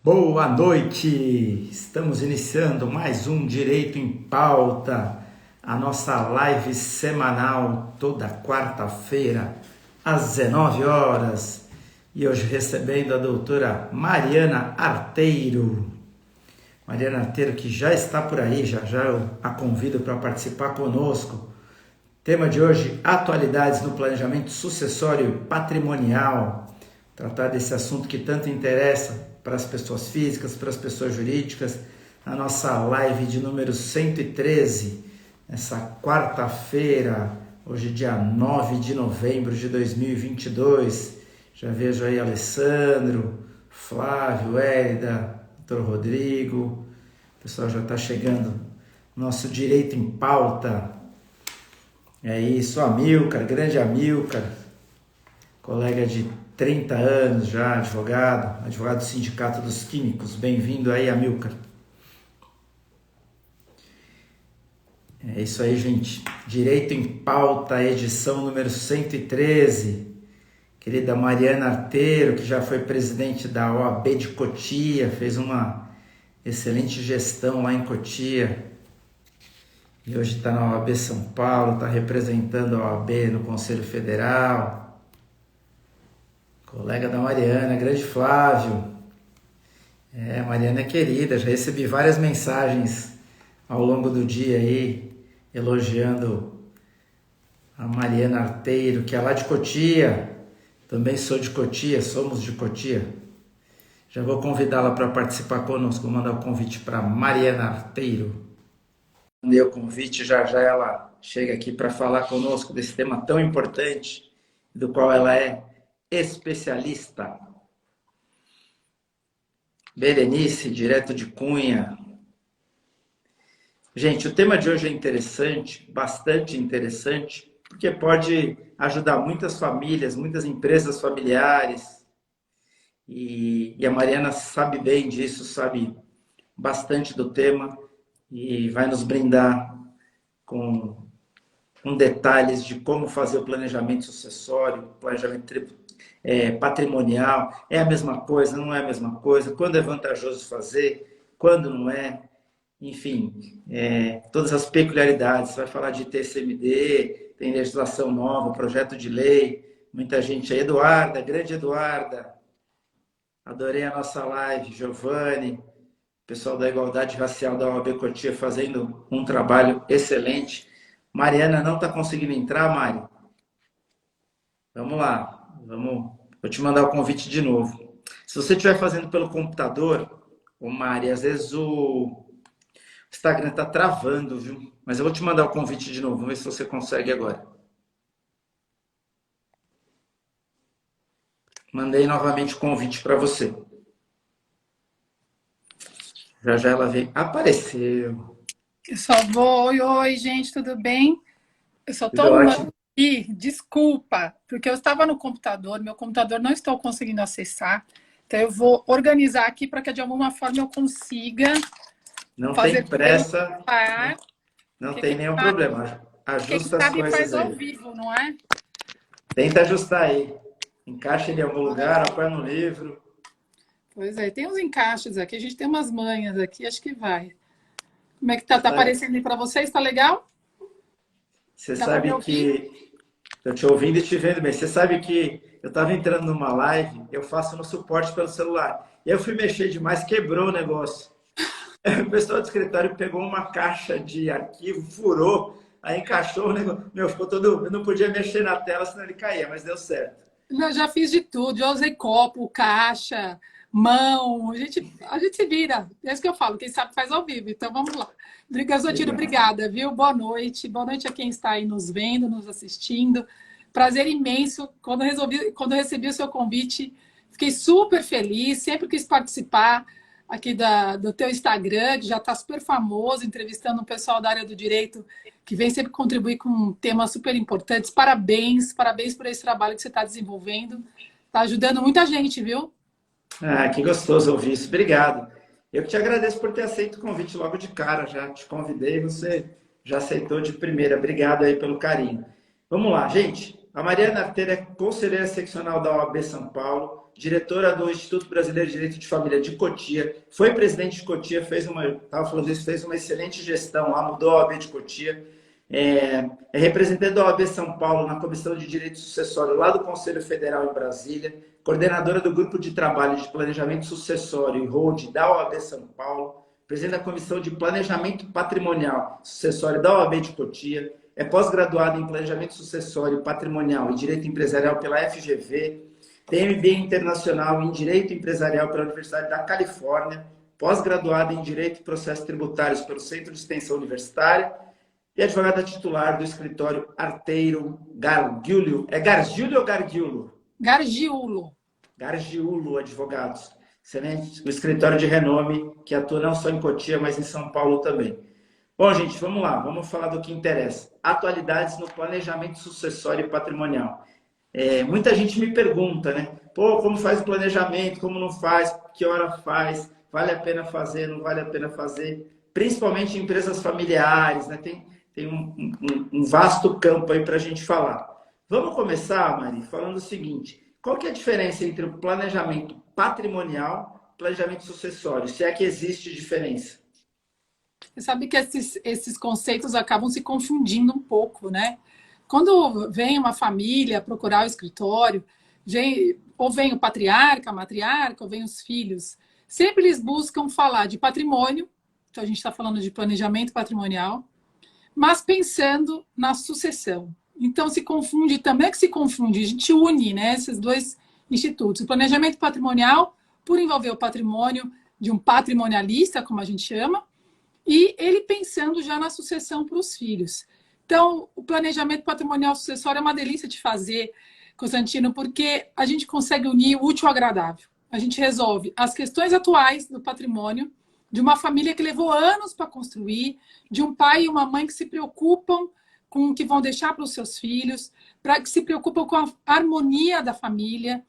Boa noite! Estamos iniciando mais um Direito em Pauta, a nossa live semanal toda quarta-feira às 19 horas. E hoje recebendo a doutora Mariana Arteiro. Mariana Arteiro que já está por aí, já eu a convido para participar conosco. Tema de hoje, atualidades no planejamento sucessório e patrimonial. Tratar desse assunto que tanto interessa para as pessoas físicas, para as pessoas jurídicas, na nossa live de número 113, nessa quarta-feira, hoje dia 9 de novembro de 2022. Já vejo aí Alessandro, Flávio, Hélida, Dr. Rodrigo, o pessoal já está chegando. Nosso Direito em Pauta. É isso, Amilcar, grande Amilcar, colega de 30 anos já, advogado do Sindicato dos Químicos. Bem-vindo aí, Amilcar. É isso aí, gente. Direito em Pauta, edição número 113. Querida Mariana Arteiro, que já foi presidente da OAB de Cotia, fez uma excelente gestão lá em Cotia. E hoje está na OAB São Paulo, está representando a OAB no Conselho Federal. Colega da Mariana, grande Flávio. A Mariana é querida, já recebi várias mensagens ao longo do dia aí, elogiando a Mariana Arteiro, que é lá de Cotia. Também sou de Cotia, somos de Cotia. Já vou convidá-la para participar conosco, vou mandar o convite para Mariana Arteiro. Mandei o convite, já ela chega aqui para falar conosco desse tema tão importante, do qual ela é especialista. Berenice, direto de Cunha. Gente, o tema de hoje é interessante, bastante interessante, porque pode ajudar muitas famílias, muitas empresas familiares. E a Mariana sabe bem disso, sabe bastante do tema e vai nos brindar com detalhes de como fazer o planejamento sucessório, planejamento patrimonial. É a mesma coisa, não é a mesma coisa? Quando é vantajoso fazer, quando não é? Enfim, todas as peculiaridades. Você vai falar de TCMD, tem legislação nova, projeto de lei, muita gente aí. Eduarda, grande Eduarda, adorei a nossa live. Giovanni, pessoal da Igualdade Racial da OAB Cotia fazendo um trabalho excelente. Mariana não está conseguindo entrar, Mari? Vamos lá, vou te mandar o convite de novo. Se você estiver fazendo pelo computador, Mari, às vezes o Instagram está travando, viu? Mas eu vou te mandar o convite de novo, vamos ver se você consegue agora. Mandei novamente o convite para você. Já ela veio. Apareceu. Eu só vou. Oi, gente, tudo bem? Eu só estou aqui, desculpa, porque eu estava no computador, meu computador não estou conseguindo acessar, então eu vou organizar aqui para que de alguma forma eu consiga não fazer tem pressa, não tem nenhum problema. Ajusta as coisas faz aí. ao vivo, não é? Tenta ajustar aí. Encaixa ele em algum lugar, apoia no livro. Pois é, tem uns encaixes aqui, a gente tem umas manhas aqui, acho que vai. Como é que tá? Tá aparecendo aí para vocês? Tá legal? Você sabe que... Estou te ouvindo e te vendo bem. Você sabe que eu estava entrando numa live, eu faço no suporte pelo celular. E eu fui mexer demais, quebrou o negócio. O pessoal do escritório pegou uma caixa de arquivo, furou, aí encaixou o negócio. Meu, ficou todo... Eu não podia mexer na tela, senão ele caía, mas deu certo. Eu já fiz de tudo, já usei copo, caixa, mão, a gente se vira. É isso que eu falo, quem sabe faz ao vivo. Então vamos lá. Gasotino, obrigada, viu? Boa noite. Boa noite a quem está aí nos vendo, nos assistindo. Prazer imenso. Quando eu recebi o seu convite, fiquei super feliz, sempre quis participar aqui do teu Instagram, que já está super famoso, entrevistando o pessoal da área do direito, que vem sempre contribuir com temas super importantes. Parabéns por esse trabalho que você está desenvolvendo. Está ajudando muita gente, viu? Ah, que gostoso ouvir isso. Obrigado. Eu que te agradeço por ter aceito o convite logo de cara. Já te convidei, você já aceitou de primeira. Obrigado aí pelo carinho. Vamos lá, gente. A Mariana Arteira é conselheira seccional da OAB São Paulo, diretora do Instituto Brasileiro de Direito de Família de Cotia, foi presidente de Cotia, estava falando isso, fez uma excelente gestão lá, mudou a OAB de Cotia, é representante da OAB São Paulo na Comissão de Direito Sucessório lá do Conselho Federal em Brasília, coordenadora do Grupo de Trabalho de Planejamento Sucessório e Hold da OAB São Paulo, presidente da Comissão de Planejamento Patrimonial Sucessório da OAB de Cotia, é pós-graduada em Planejamento Sucessório Patrimonial e Direito Empresarial pela FGV, tem MBA Internacional em Direito Empresarial pela Universidade da Califórnia, pós-graduada em Direito e Processos Tributários pelo Centro de Extensão Universitária e advogada titular do escritório Arteiro Gargiulo. É Gargiulo ou Gargiulo? Gargiulo. Gargiulo Advogados. Excelente. O escritório de renome que atua não só em Cotia, mas em São Paulo também. Bom, gente, vamos lá. Vamos falar do que interessa. Atualidades no planejamento sucessório e patrimonial. Muita gente me pergunta, né? Pô, como faz o planejamento? Como não faz? Que hora faz? Vale a pena fazer? Não vale a pena fazer? Principalmente em empresas familiares, né? Tem um vasto campo aí para a gente falar. Vamos começar, Mari, falando o seguinte. Qual que é a diferença entre o planejamento patrimonial e o planejamento sucessório? Se é que existe diferença? Você sabe que esses conceitos acabam se confundindo um pouco, né? Quando vem uma família procurar o escritório, ou vem o patriarca, a matriarca, ou vem os filhos, sempre eles buscam falar de patrimônio, então a gente está falando de planejamento patrimonial, mas pensando na sucessão. Então se confunde, também é que se confunde, a gente une, né, esses dois institutos. O planejamento patrimonial, por envolver o patrimônio de um patrimonialista, como a gente chama, e ele pensando já na sucessão para os filhos. Então, o planejamento patrimonial sucessório é uma delícia de fazer, Constantino, porque a gente consegue unir o útil ao agradável. A gente resolve as questões atuais do patrimônio, de uma família que levou anos para construir, de um pai e uma mãe que se preocupam com o que vão deixar para os seus filhos, que se preocupam com a harmonia da família,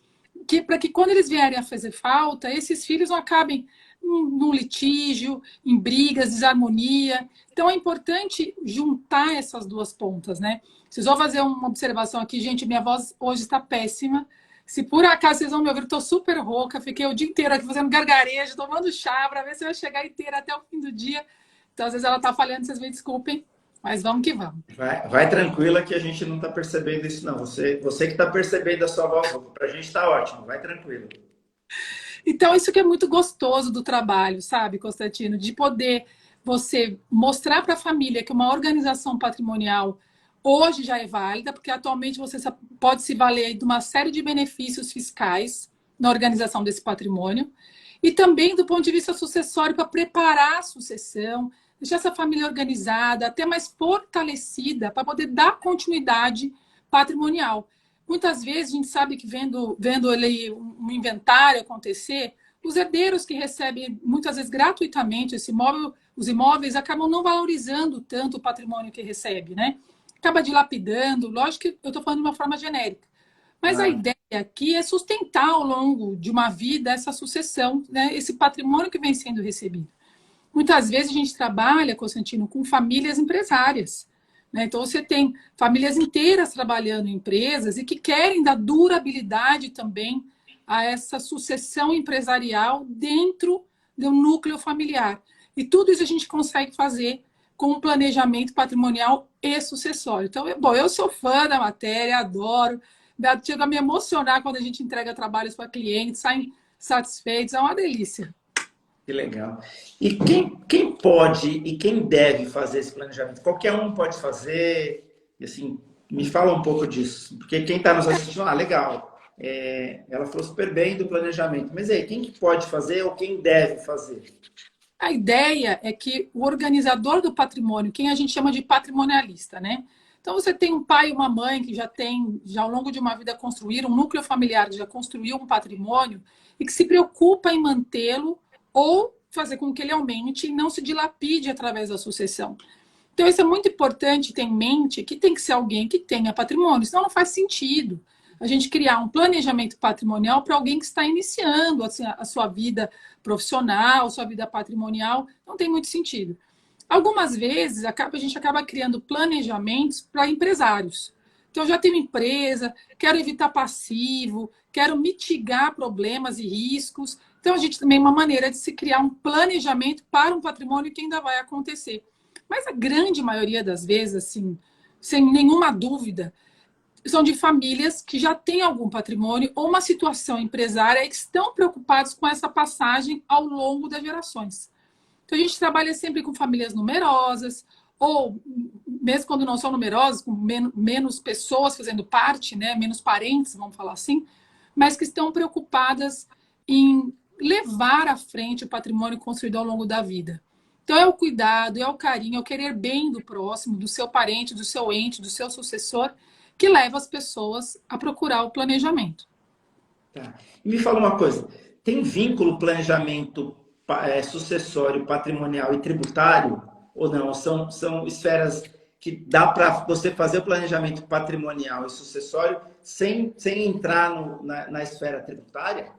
para que quando eles vierem a fazer falta, esses filhos não acabem num litígio, em brigas, desarmonia. Então, é importante juntar essas duas pontas, né? Vocês vão fazer uma observação aqui, gente, minha voz hoje está péssima. Se por acaso vocês vão me ouvir, eu estou super rouca, fiquei o dia inteiro aqui fazendo gargarejo, tomando chá, para ver se eu ia chegar inteira até o fim do dia. Então, às vezes ela está falhando, vocês me desculpem, mas vamos que vamos. Vai tranquila que a gente não está percebendo isso, não. Você que está percebendo a sua voz rouca, para a gente está ótimo, vai tranquilo. Então, isso que é muito gostoso do trabalho, sabe, Constantino? De poder você mostrar para a família que uma organização patrimonial hoje já é válida, porque atualmente você pode se valer de uma série de benefícios fiscais na organização desse patrimônio, e também do ponto de vista sucessório, para preparar a sucessão, deixar essa família organizada, até mais fortalecida, para poder dar continuidade patrimonial. Muitas vezes a gente sabe que vendo um inventário acontecer, os herdeiros que recebem muitas vezes gratuitamente esse imóvel, os imóveis acabam não valorizando tanto o patrimônio que recebe, né? Acaba dilapidando, lógico que eu estou falando de uma forma genérica. Mas a ideia aqui é sustentar ao longo de uma vida essa sucessão, né? Esse patrimônio que vem sendo recebido. Muitas vezes a gente trabalha, Constantino, com famílias empresárias. Então, você tem famílias inteiras trabalhando em empresas e que querem dar durabilidade também a essa sucessão empresarial dentro do núcleo familiar. E tudo isso a gente consegue fazer com um planejamento patrimonial e sucessório. Então, eu sou fã da matéria, adoro. Chega a me emocionar quando a gente entrega trabalhos para clientes, saem satisfeitos, é uma delícia. Que legal. E quem pode e quem deve fazer esse planejamento? Qualquer um pode fazer? E assim, me fala um pouco disso. Porque quem está nos assistindo, legal. Ela falou super bem do planejamento. Mas aí, quem que pode fazer ou quem deve fazer? A ideia é que o organizador do patrimônio, quem a gente chama de patrimonialista, né? Então, você tem um pai e uma mãe que já ao longo de uma vida, construíram um núcleo familiar, que já construiu um patrimônio e que se preocupa em mantê-lo ou fazer com que ele aumente e não se dilapide através da sucessão. Então, isso é muito importante ter em mente que tem que ser alguém que tenha patrimônio, senão não faz sentido a gente criar um planejamento patrimonial para alguém que está iniciando assim, a sua vida profissional, sua vida patrimonial, não tem muito sentido. Algumas vezes, a gente acaba criando planejamentos para empresários. Então, eu já tenho empresa, quero evitar passivo, quero mitigar problemas e riscos. Então, a gente também é uma maneira de se criar um planejamento para um patrimônio que ainda vai acontecer. Mas a grande maioria das vezes, assim, sem nenhuma dúvida, são de famílias que já têm algum patrimônio ou uma situação empresária e que estão preocupados com essa passagem ao longo das gerações. Então, a gente trabalha sempre com famílias numerosas, ou mesmo quando não são numerosas, com menos pessoas fazendo parte, né, menos parentes, vamos falar assim, mas que estão preocupadas em levar à frente o patrimônio construído ao longo da vida. Então, é o cuidado, é o carinho, é o querer bem do próximo, do seu parente, do seu ente, do seu sucessor, que leva as pessoas a procurar o planejamento. Tá. E me fala uma coisa, tem vínculo planejamento sucessório, patrimonial e tributário? Ou não? São esferas que dá para você fazer o planejamento patrimonial e sucessório sem entrar na esfera tributária?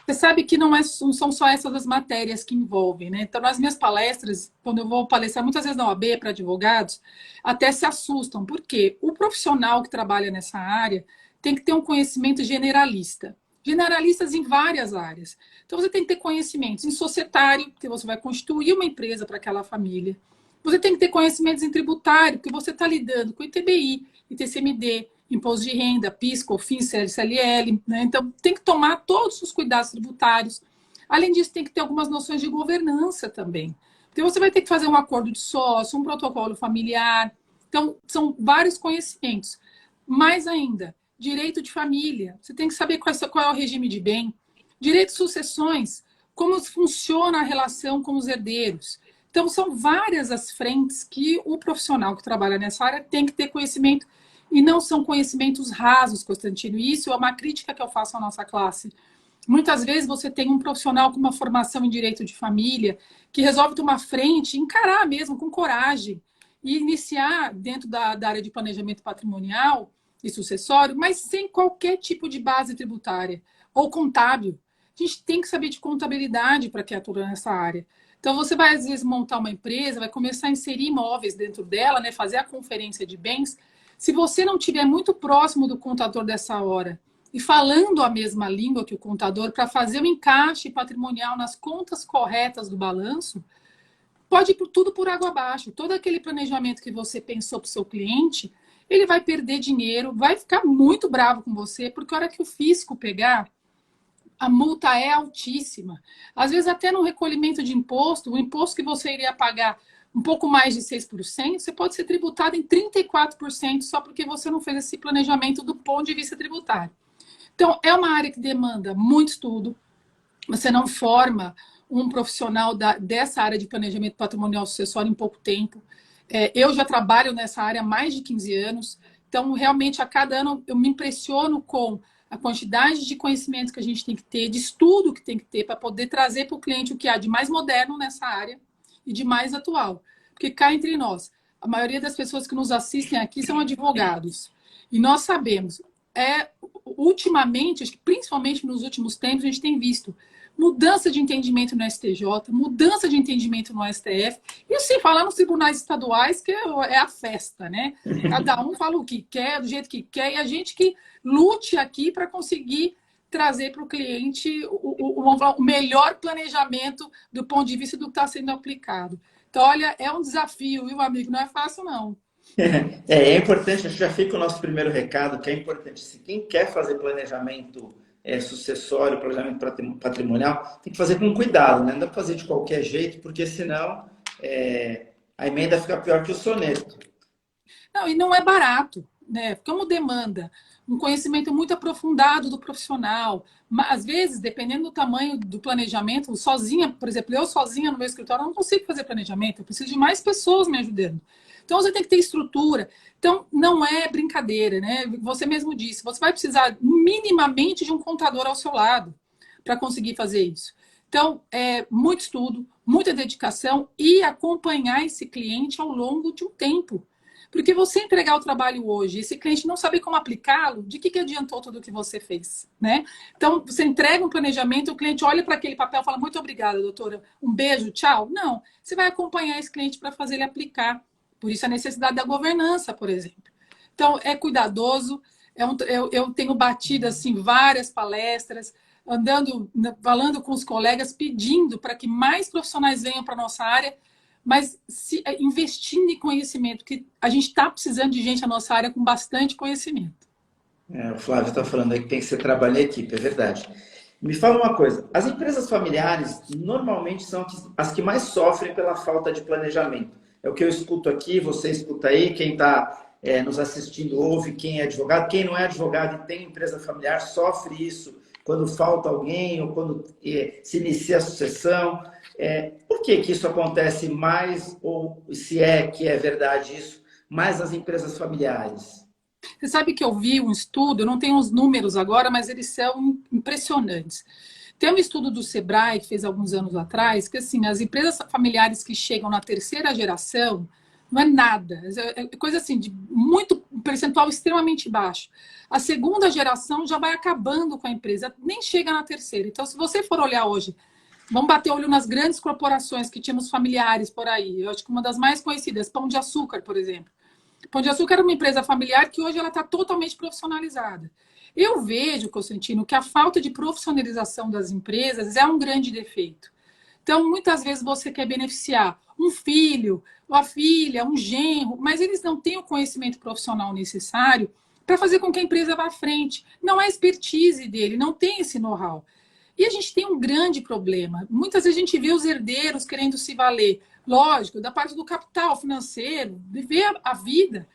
Você sabe que não são só essas as matérias que envolvem, né? Então, nas minhas palestras, quando eu vou palestrar muitas vezes na OAB para advogados, até se assustam, porque o profissional que trabalha nessa área tem que ter um conhecimento generalista. Generalistas em várias áreas. Então, você tem que ter conhecimentos em societário, porque você vai constituir uma empresa para aquela família. Você tem que ter conhecimentos em tributário, porque você está lidando com ITBI, ITCMD, imposto de renda, PIS, COFINS, CLL, né? Então, tem que tomar todos os cuidados tributários. Além disso, tem que ter algumas noções de governança também. Então, você vai ter que fazer um acordo de sócio, um protocolo familiar. Então, são vários conhecimentos. Mais ainda, direito de família. Você tem que saber qual é o regime de bem. Direito de sucessões, como funciona a relação com os herdeiros. Então, são várias as frentes que o profissional que trabalha nessa área tem que ter conhecimento. E não são conhecimentos rasos, Constantino. E isso é uma crítica que eu faço à nossa classe. Muitas vezes você tem um profissional com uma formação em direito de família que resolve tomar frente, encarar mesmo com coragem e iniciar dentro da área de planejamento patrimonial e sucessório, mas sem qualquer tipo de base tributária ou contábil. A gente tem que saber de contabilidade para que atua nessa área. Então, você vai, às vezes, montar uma empresa, vai começar a inserir imóveis dentro dela, né, fazer a conferência de bens. Se você não estiver muito próximo do contador dessa hora e falando a mesma língua que o contador para fazer o encaixe patrimonial nas contas corretas do balanço, pode ir tudo por água abaixo. Todo aquele planejamento que você pensou para o seu cliente, ele vai perder dinheiro, vai ficar muito bravo com você, porque a hora que o fisco pegar, a multa é altíssima. Às vezes, até no recolhimento de imposto, o imposto que você iria pagar um pouco mais de 6%, você pode ser tributado em 34% só porque você não fez esse planejamento do ponto de vista tributário. Então, é uma área que demanda muito estudo. Você não forma um profissional dessa área de planejamento patrimonial sucessório em pouco tempo. Eu já trabalho nessa área há mais de 15 anos. Então, realmente, a cada ano eu me impressiono com a quantidade de conhecimento que a gente tem que ter, de estudo que tem que ter para poder trazer para o cliente o que há de mais moderno nessa área e de mais atual. Porque cá entre nós, a maioria das pessoas que nos assistem aqui são advogados. E nós sabemos, ultimamente, principalmente nos últimos tempos, a gente tem visto mudança de entendimento no STJ, mudança de entendimento no STF, e sem falar nos tribunais estaduais, que é a festa, né? Cada um fala o que quer, do jeito que quer, e a gente que lute aqui para conseguir trazer para o cliente o melhor planejamento do ponto de vista do que está sendo aplicado. Então, olha, é um desafio, viu, amigo? Não é fácil, não. É importante, a gente já fica o nosso primeiro recado, que é importante. Se quem quer fazer planejamento sucessório, planejamento patrimonial, tem que fazer com cuidado, né? Não dá para fazer de qualquer jeito, porque senão a emenda fica pior que o soneto. Não, e não é barato, né? Como demanda um conhecimento muito aprofundado do profissional. Mas, às vezes, dependendo do tamanho do planejamento, sozinha, por exemplo, eu sozinha no meu escritório, eu não consigo fazer planejamento, eu preciso de mais pessoas me ajudando. Então, você tem que ter estrutura. Então, não é brincadeira, né? Você mesmo disse, você vai precisar minimamente de um contador ao seu lado para conseguir fazer isso. Então, muito estudo, muita dedicação e acompanhar esse cliente ao longo de um tempo. Porque você entregar o trabalho hoje, esse cliente não saber como aplicá-lo, de que adiantou tudo o que você fez, né? Então, você entrega um planejamento, o cliente olha para aquele papel e fala, muito obrigada, doutora, um beijo, tchau. Não, você vai acompanhar esse cliente para fazer ele aplicar. Por isso a necessidade da governança, por exemplo. Então, é cuidadoso. Eu tenho batido assim, várias palestras, andando, falando com os colegas, pedindo para que mais profissionais venham para a nossa área, mas investindo em conhecimento, que a gente está precisando de gente na nossa área com bastante conhecimento. O Flávio está falando aí que tem que ser trabalho em equipe, é verdade. Me fala uma coisa, as empresas familiares normalmente são as que mais sofrem pela falta de planejamento. É o que eu escuto aqui, você escuta aí, quem está nos assistindo ouve, quem é advogado, quem não é advogado e tem empresa familiar sofre isso quando falta alguém ou quando se inicia a sucessão. Por que que isso acontece mais, ou se é que é verdade isso, mais nas empresas familiares? Você sabe que eu vi um estudo, eu não tenho os números agora, mas eles são impressionantes. Tem um estudo do Sebrae, que fez alguns anos atrás, que assim, as empresas familiares que chegam na terceira geração, não é nada, é coisa assim, de muito percentual extremamente baixo. A segunda geração já vai acabando com a empresa, nem chega na terceira. Então, se você for olhar hoje, vamos bater olho nas grandes corporações que tínhamos familiares por aí. Eu acho que uma das mais conhecidas, Pão de Açúcar, por exemplo. Pão de Açúcar era uma empresa familiar que hoje ela está totalmente profissionalizada. Eu vejo, Constantino, que a falta de profissionalização das empresas é um grande defeito. Então, muitas vezes você quer beneficiar um filho, uma filha, um genro, mas eles não têm o conhecimento profissional necessário para fazer com que a empresa vá à frente. Não é expertise dele, não tem esse know-how. E a gente tem um grande problema. Muitas vezes a gente vê os herdeiros querendo se valer, lógico, da parte do capital financeiro, viver a vida,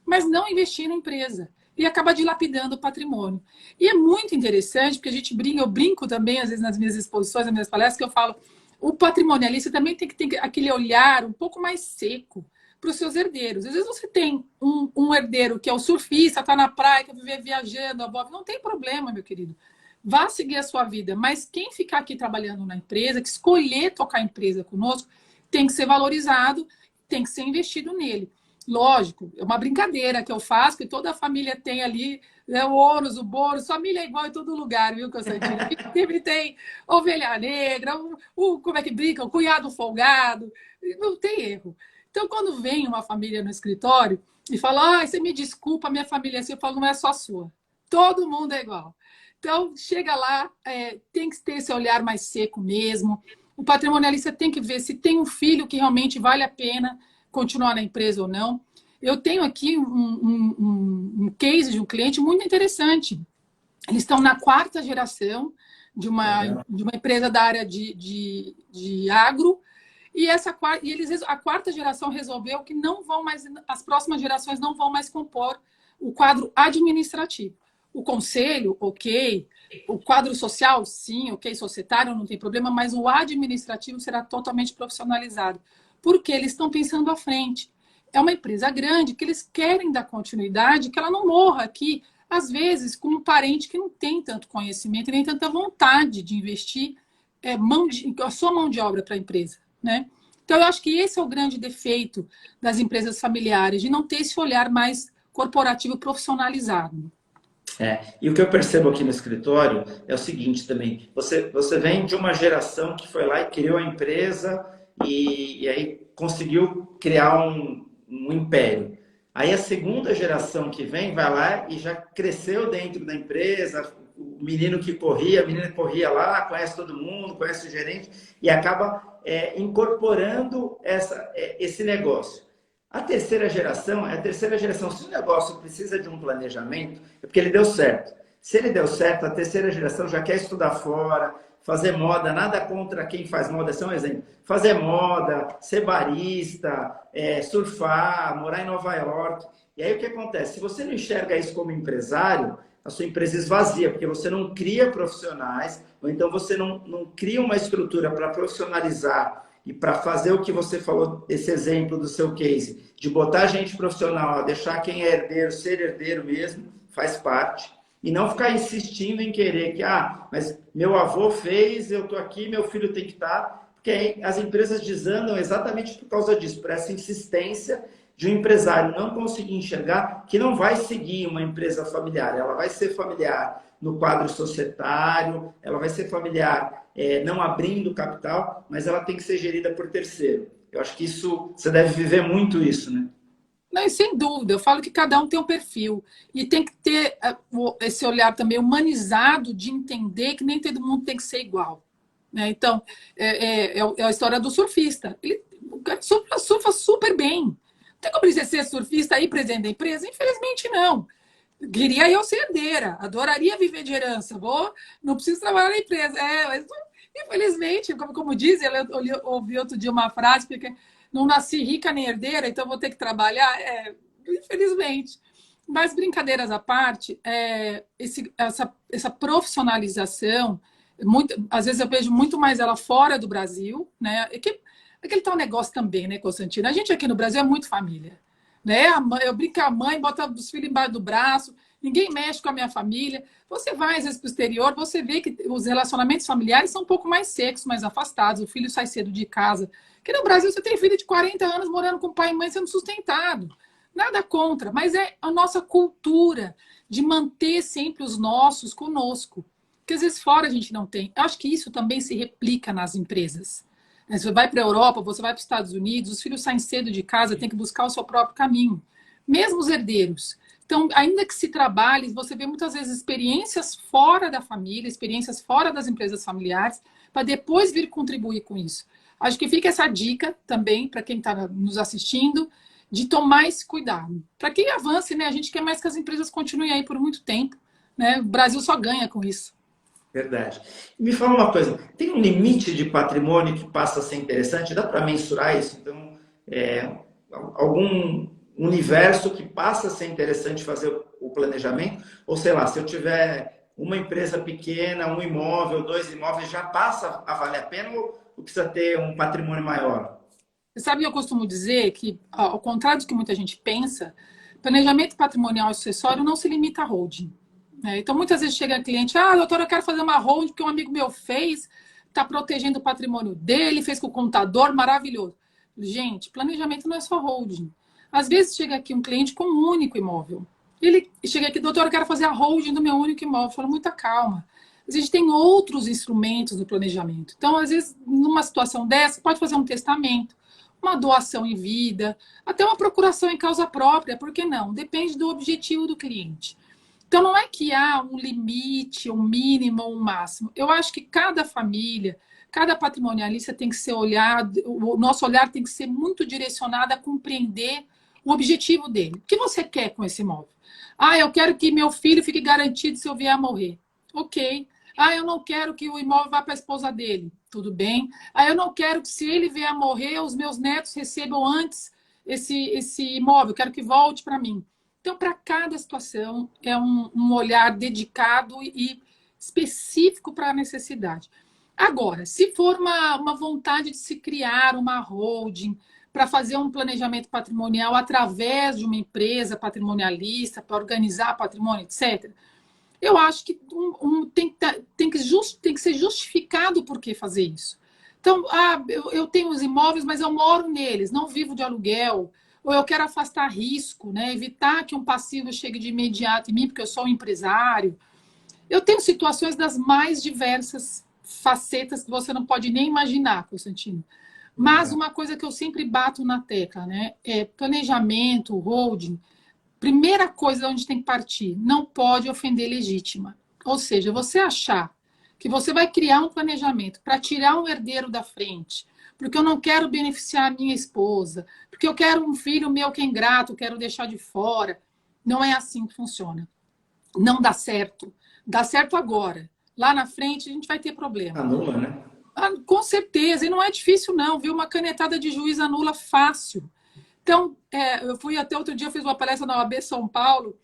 mas não investir na empresa. E acaba dilapidando o patrimônio. E é muito interessante, porque a gente brinca, eu brinco também, às vezes, nas minhas exposições, nas minhas palestras, que eu falo, o patrimonialista também tem que ter aquele olhar um pouco mais seco para os seus herdeiros. Às vezes você tem um herdeiro que é o surfista, está na praia, quer viver viajando, não tem problema, meu querido. Vá seguir a sua vida, mas quem ficar aqui trabalhando na empresa, que escolher tocar a empresa conosco, tem que ser valorizado, tem que ser investido nele. Lógico, é uma brincadeira que eu faço, que toda a família tem ali, né, o ônus, o bônus, família é igual em todo lugar, viu, Constantino? Sempre tem ovelha negra, como é que brinca? O cunhado folgado, não tem erro. Então, quando vem uma família no escritório e fala, você me desculpa, minha família é assim, eu falo, não é só a sua. Todo mundo é igual. Então, chega lá, tem que ter esse olhar mais seco mesmo. O patrimonialista tem que ver se tem um filho que realmente vale a pena continuar na empresa ou não. Eu tenho aqui um case de um cliente muito interessante. Eles estão na quarta geração de uma empresa da área de agro, e a quarta geração resolveu que não vão mais, as próximas gerações não vão mais compor o quadro administrativo. O conselho, ok. O quadro social, sim, ok. Societário, não tem problema. Mas o administrativo será totalmente profissionalizado. Porque eles estão pensando à frente. É uma empresa grande que eles querem dar continuidade, que ela não morra aqui, às vezes, com um parente que não tem tanto conhecimento e nem tanta vontade de investir a sua mão de obra para a empresa, né? Então, eu acho que esse é o grande defeito das empresas familiares, de não ter esse olhar mais corporativo profissionalizado. E o que eu percebo aqui no escritório é o seguinte também, você vem de uma geração que foi lá e criou a empresa e aí conseguiu criar um império. Aí a segunda geração que vem vai lá e já cresceu dentro da empresa, o menino que corria, a menina que corria lá, conhece todo mundo, conhece o gerente e acaba incorporando esse negócio. A terceira geração é a terceira geração. Se o negócio precisa de um planejamento, é porque ele deu certo. Se ele deu certo, a terceira geração já quer estudar fora, fazer moda, nada contra quem faz moda, esse é um exemplo. Fazer moda, ser barista, surfar, morar em Nova York. E aí o que acontece? Se você não enxerga isso como empresário, a sua empresa esvazia, porque você não cria profissionais, ou então você não cria uma estrutura para profissionalizar e para fazer o que você falou, esse exemplo do seu case, de botar gente profissional, deixar quem é herdeiro ser herdeiro mesmo, faz parte. E não ficar insistindo em querer que, mas meu avô fez, eu estou aqui, meu filho tem que estar. Porque as empresas desandam exatamente por causa disso, por essa insistência de um empresário não conseguir enxergar que não vai seguir uma empresa familiar. Ela vai ser familiar no quadro societário, ela vai ser familiar não abrindo capital, mas ela tem que ser gerida por terceiro. Eu acho que isso, você deve viver muito isso, né? Não, e sem dúvida, eu falo que cada um tem um perfil e tem que ter esse olhar também humanizado de entender que nem todo mundo tem que ser igual. Né? Então, é a história do surfista. O cara surfa super bem. Não tem como ele ser surfista e presidente da empresa? Infelizmente, não. Queria eu ser herdeira, adoraria viver de herança. Não preciso trabalhar na empresa. Mas infelizmente, como diz, eu ouvi outro dia uma frase, porque não nasci rica nem herdeira, então vou ter que trabalhar. Infelizmente. Mas brincadeiras à parte, essa profissionalização, às vezes eu vejo muito mais ela fora do Brasil, né? Aquele tal negócio também, né, Constantino? A gente aqui no Brasil é muito família. Né? Eu brinco com a mãe, bota os filhos embaixo do braço, ninguém mexe com a minha família. Você vai, às vezes, para o exterior, você vê que os relacionamentos familiares são um pouco mais secos, mais afastados, o filho sai cedo de casa. Porque no Brasil você tem filho de 40 anos morando com pai e mãe sendo sustentado. Nada contra, mas é a nossa cultura de manter sempre os nossos conosco. Porque às vezes fora a gente não tem. Eu acho que isso também se replica nas empresas. Você vai para a Europa, você vai para os Estados Unidos, os filhos saem cedo de casa, tem que buscar o seu próprio caminho. Mesmo os herdeiros. Então, ainda que se trabalhe, você vê muitas vezes experiências fora da família, experiências fora das empresas familiares, para depois vir contribuir com isso. Acho que fica essa dica também para quem está nos assistindo, de tomar esse cuidado. Para quem avance, né? A gente quer mais que as empresas continuem aí por muito tempo. Né? O Brasil só ganha com isso. Verdade. Me fala uma coisa, tem um limite de patrimônio que passa a ser interessante? Dá para mensurar isso? Então, algum universo que passa a ser interessante fazer o planejamento? Ou sei lá, se eu tiver uma empresa pequena, um imóvel, 2 imóveis, já passa a valer a pena ou precisa ter um patrimônio maior? Você sabe, eu costumo dizer que, ao contrário do que muita gente pensa, planejamento patrimonial e sucessório não se limita a holding. Então, muitas vezes chega cliente, doutora, eu quero fazer uma holding porque um amigo meu fez, está protegendo o patrimônio dele, fez com o contador, maravilhoso. Gente, planejamento não é só holding. Às vezes chega aqui um cliente com um único imóvel. Ele chega aqui, doutora, eu quero fazer a holding do meu único imóvel. Eu falo, muita calma. A gente tem outros instrumentos do planejamento. Então, às vezes, numa situação dessa, pode fazer um testamento, uma doação em vida, até uma procuração em causa própria, por que não? Depende do objetivo do cliente. Então, não é que há um limite, um mínimo, um máximo. Eu acho que cada família, cada patrimonialista tem que ser olhado, o nosso olhar tem que ser muito direcionado a compreender o objetivo dele. O que você quer com esse imóvel? Eu quero que meu filho fique garantido se eu vier a morrer. Ok. Eu não quero que o imóvel vá para a esposa dele. Tudo bem. Eu não quero que, se ele vier a morrer, os meus netos recebam antes esse imóvel. Eu quero que volte para mim. Então, para cada situação, é um olhar dedicado e específico para a necessidade. Agora, se for uma vontade de se criar uma holding para fazer um planejamento patrimonial através de uma empresa patrimonialista, para organizar patrimônio, etc., eu acho que tem que ser justificado por que fazer isso. Então, eu tenho os imóveis, mas eu moro neles, não vivo de aluguel, ou eu quero afastar risco, né? Evitar que um passivo chegue de imediato em mim, porque eu sou um empresário. Eu tenho situações das mais diversas facetas que você não pode nem imaginar, Constantino. Mas uma coisa que eu sempre bato na tecla, né? É planejamento, holding. Primeira coisa onde tem que partir, não pode ofender legítima. Ou seja, você achar que você vai criar um planejamento para tirar um herdeiro da frente, porque eu não quero beneficiar a minha esposa, porque eu quero um filho meu que é ingrato, quero deixar de fora. Não é assim que funciona. Não dá certo. Dá certo agora. Lá na frente a gente vai ter problema. Anula, né? Com certeza. E não é difícil não, viu? Uma canetada de juiz anula fácil. Então, eu fui até outro dia, eu fiz uma palestra na OAB São Paulo,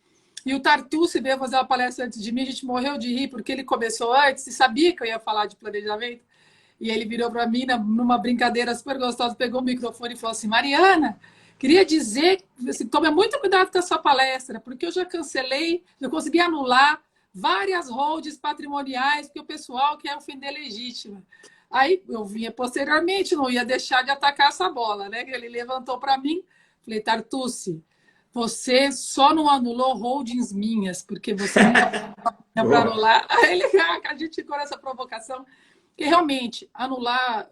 e o Tartucci veio fazer uma palestra antes de mim, a gente morreu de rir, porque ele começou antes e sabia que eu ia falar de planejamento. E ele virou para mim, numa brincadeira super gostosa, pegou o microfone e falou assim, Mariana, queria dizer, assim, tome muito cuidado com a sua palestra, porque eu já cancelei, eu consegui anular várias holdings patrimoniais, porque o pessoal quer ofender legítima. Aí eu vinha posteriormente, não ia deixar de atacar essa bola, né? Ele levantou para mim, falei, Tartucci, você só não anulou holdings minhas, porque você nunca para anular. Aí a gente ficou nessa provocação. Porque realmente, anular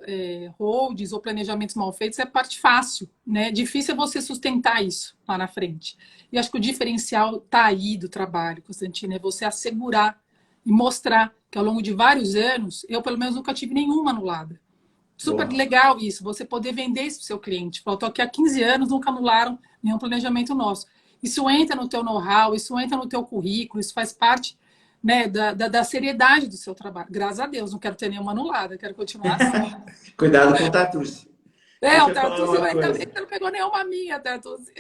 holdings ou planejamentos mal feitos é parte fácil, né? Difícil é você sustentar isso lá na frente. E acho que o diferencial está aí do trabalho, Constantino, é você assegurar e mostrar que ao longo de vários anos, eu pelo menos nunca tive nenhuma anulada. Super Boa. legal isso, você poder vender isso para o seu cliente. Faltou que há 15 anos nunca anularam nenhum planejamento nosso. Isso entra no teu know-how, isso entra no teu currículo, isso faz parte, né, da seriedade do seu trabalho. Graças a Deus, não quero ter nenhuma anulada, quero continuar assim. Cuidado com o Tatuce. Deixa O eu falar Tartuzi, uma ainda bem coisa. que você não pegou nenhuma minha, Tartuzi.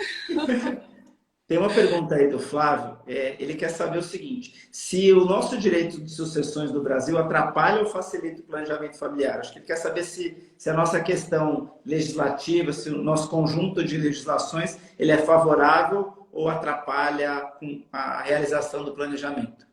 Tem uma pergunta aí do Flávio. Ele quer saber o seguinte: se o nosso direito de sucessões do Brasil atrapalha ou facilita o planejamento familiar? Acho que ele quer saber se a nossa questão legislativa, se o nosso conjunto de legislações, ele é favorável ou atrapalha a realização do planejamento.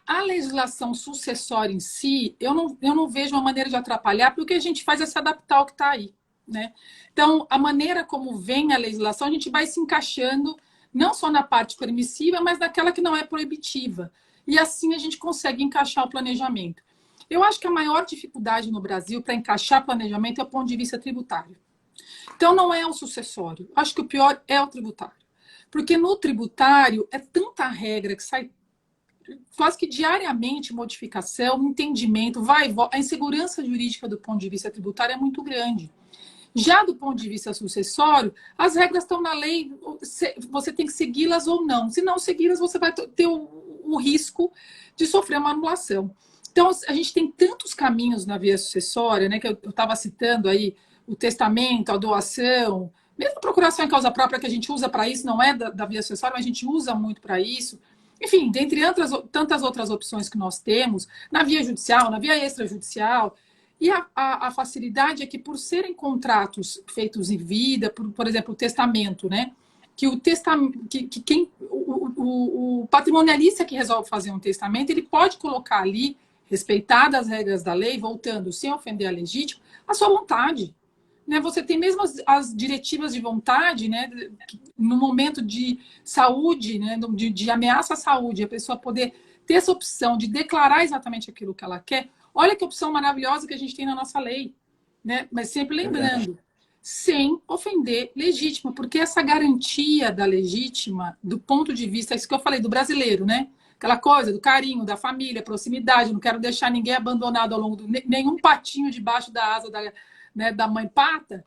A legislação sucessória em si, eu não vejo uma maneira de atrapalhar, porque o que a gente faz é se adaptar ao que está aí, né? Então, a maneira como vem a legislação, a gente vai se encaixando não só na parte permissiva, mas naquela que não é proibitiva. E assim a gente consegue encaixar o planejamento. Eu acho que a maior dificuldade no Brasil para encaixar planejamento é o ponto de vista tributário. Então, não é o sucessório. Acho que o pior é o tributário. Porque no tributário é tanta regra que sai quase que diariamente modificação, entendimento, a insegurança jurídica do ponto de vista tributário é muito grande. Já do ponto de vista sucessório, as regras estão na lei, você tem que segui-las ou não. Se não segui-las, você vai ter o risco de sofrer uma anulação. Então, a gente tem tantos caminhos na via sucessória, né, que eu estava citando aí, o testamento, a doação, mesmo a procuração em causa própria que a gente usa para isso, não é da via sucessória, mas a gente usa muito para isso. Enfim, dentre tantas outras opções que nós temos, na via judicial, na via extrajudicial, e a facilidade é que, por serem contratos feitos em vida, por exemplo, o testamento, né? Que o patrimonialista que resolve fazer um testamento, ele pode colocar ali, respeitadas as regras da lei, voltando, sem ofender a legítima, a sua vontade. Né, você tem mesmo as diretivas de vontade, né, no momento de saúde, né, de ameaça à saúde, a pessoa poder ter essa opção de declarar exatamente aquilo que ela quer. Olha que opção maravilhosa que a gente tem na nossa lei. Né? Mas sempre lembrando, sem ofender legítima, porque essa garantia da legítima, do ponto de vista, isso que eu falei, do brasileiro, né? Aquela coisa do carinho, da família, proximidade, não quero deixar ninguém abandonado ao longo nenhum patinho debaixo da asa da mãe pata,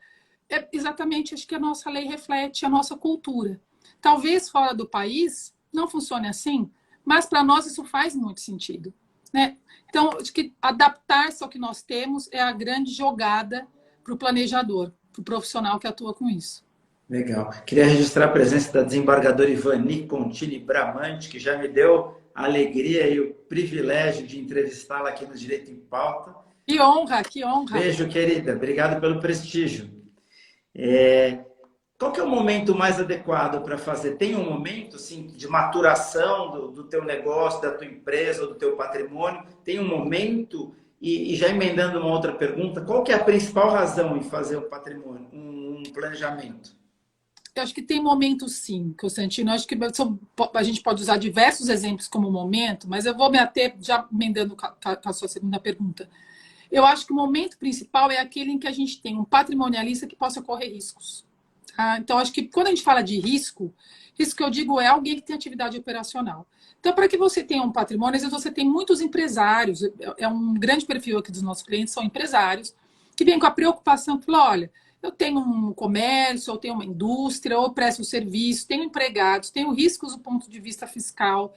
é exatamente, acho que a nossa lei reflete a nossa cultura. Talvez fora do país não funcione assim, mas para nós isso faz muito sentido. Né? Então, acho que adaptar-se ao que nós temos é a grande jogada para o planejador, para o profissional que atua com isso. Legal. Queria registrar a presença da desembargadora Ivani Contini Bramante, que já me deu a alegria e o privilégio de entrevistá-la aqui no Direito em Pauta. Que honra, que honra. Beijo, querida. Obrigado pelo prestígio. Qual que é o momento mais adequado para fazer? Tem um momento assim, de maturação do teu negócio, da tua empresa ou do teu patrimônio? Tem um momento? E já emendando uma outra pergunta, qual que é a principal razão em fazer um patrimônio, um planejamento? Eu acho que tem momentos sim, Constantino. Eu acho que a gente pode usar diversos exemplos como momento, mas eu vou me ater, já emendando com a sua segunda pergunta. Eu acho que o momento principal é aquele em que a gente tem um patrimonialista que possa correr riscos. Tá? Então, acho que quando a gente fala de risco que eu digo é alguém que tem atividade operacional. Então, para que você tenha um patrimônio, às vezes você tem muitos empresários, é um grande perfil aqui dos nossos clientes, são empresários, que vêm com a preocupação, que falam, olha, eu tenho um comércio, eu tenho uma indústria, ou presto serviço, tenho empregados, tenho riscos do ponto de vista fiscal,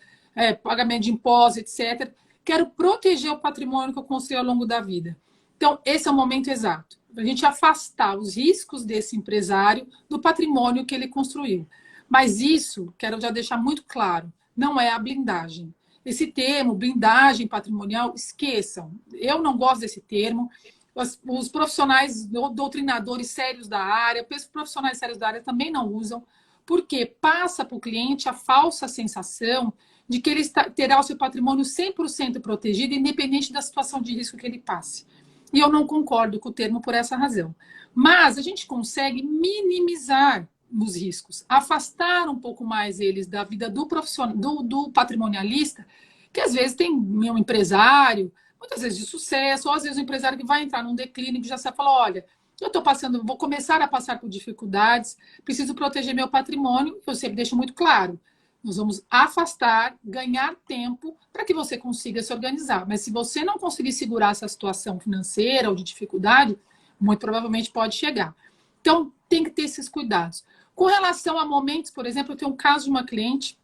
pagamento de impostos, etc., quero proteger o patrimônio que eu construí ao longo da vida. Então, esse é o momento exato. A gente afastar os riscos desse empresário do patrimônio que ele construiu. Mas isso, quero já deixar muito claro, não é a blindagem. Esse termo, blindagem patrimonial, esqueçam. Eu não gosto desse termo. Os profissionais, doutrinadores sérios da área, profissionais sérios da área também não usam, porque passa para o cliente a falsa sensação de que ele terá o seu patrimônio 100% protegido, independente da situação de risco que ele passe. E eu não concordo com o termo por essa razão. Mas a gente consegue minimizar os riscos, afastar um pouco mais eles da vida do profissional, do patrimonialista, que às vezes tem um empresário, muitas vezes de sucesso, ou às vezes o empresário que vai entrar num declínio, que já sabe, fala, olha, eu estou passando, vou começar a passar por dificuldades, preciso proteger meu patrimônio, eu sempre deixo muito claro. Nós vamos afastar, ganhar tempo para que você consiga se organizar. Mas se você não conseguir segurar essa situação financeira ou de dificuldade, muito provavelmente pode chegar. Então, tem que ter esses cuidados. Com relação a momentos, por exemplo, eu tenho um caso de uma cliente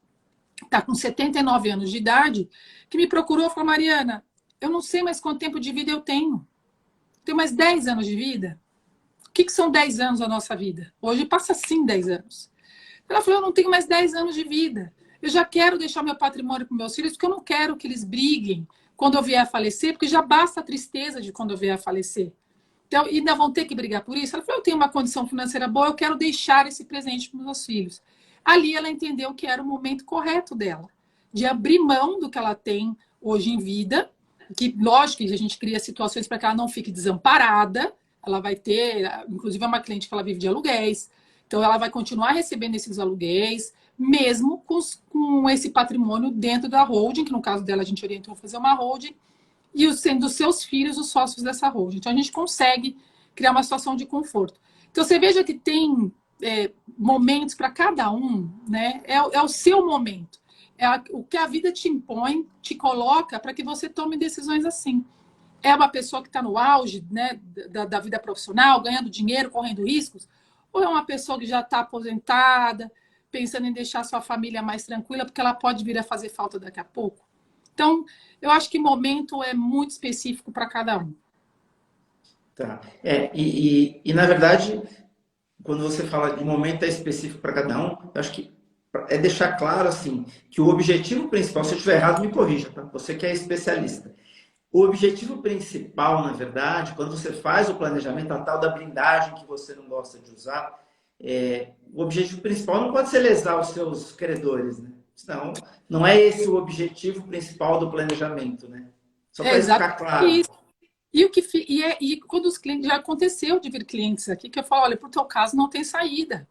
que está com 79 anos de idade, que me procurou e falou, Mariana, eu não sei mais quanto tempo de vida eu tenho. Tenho mais 10 anos de vida. O que são 10 anos da nossa vida? Hoje passa sim 10 anos. Ela falou, eu não tenho mais 10 anos de vida. Eu já quero deixar meu patrimônio para meus filhos, porque eu não quero que eles briguem quando eu vier a falecer, porque já basta a tristeza de quando eu vier a falecer. Então, ainda vão ter que brigar por isso? Ela falou, eu tenho uma condição financeira boa, eu quero deixar esse presente para os meus filhos. Ali ela entendeu que era o momento correto dela, de abrir mão do que ela tem hoje em vida, que, lógico, que a gente cria situações para que ela não fique desamparada, ela vai ter, inclusive é uma cliente que ela vive de aluguéis, então ela vai continuar recebendo esses aluguéis, mesmo com esse patrimônio dentro da holding, que no caso dela a gente orientou a fazer uma holding, e sendo os seus filhos os sócios dessa holding. Então a gente consegue criar uma situação de conforto. Então você veja que tem momentos para cada um, né? É o seu momento. O que a vida te impõe, te coloca para que você tome decisões assim. É uma pessoa que está no auge, né, da vida profissional, ganhando dinheiro, correndo riscos, ou é uma pessoa que já está aposentada, pensando em deixar sua família mais tranquila, porque ela pode vir a fazer falta daqui a pouco? Então, eu acho que momento é muito específico para cada um. Tá. Na verdade, quando você fala de momento é específico para cada um, eu acho que é deixar claro assim que o objetivo principal, se eu estiver errado, me corrija, tá? Você que é especialista. O objetivo principal, na verdade, quando você faz o planejamento, a tal da blindagem que você não gosta de usar, o objetivo principal não pode ser lesar os seus credores, né? Senão, não é esse o objetivo principal do planejamento, né? Só para ficar claro. Isso. E quando os clientes, já aconteceu de vir clientes aqui que eu falo, olha, para o teu caso não tem saída.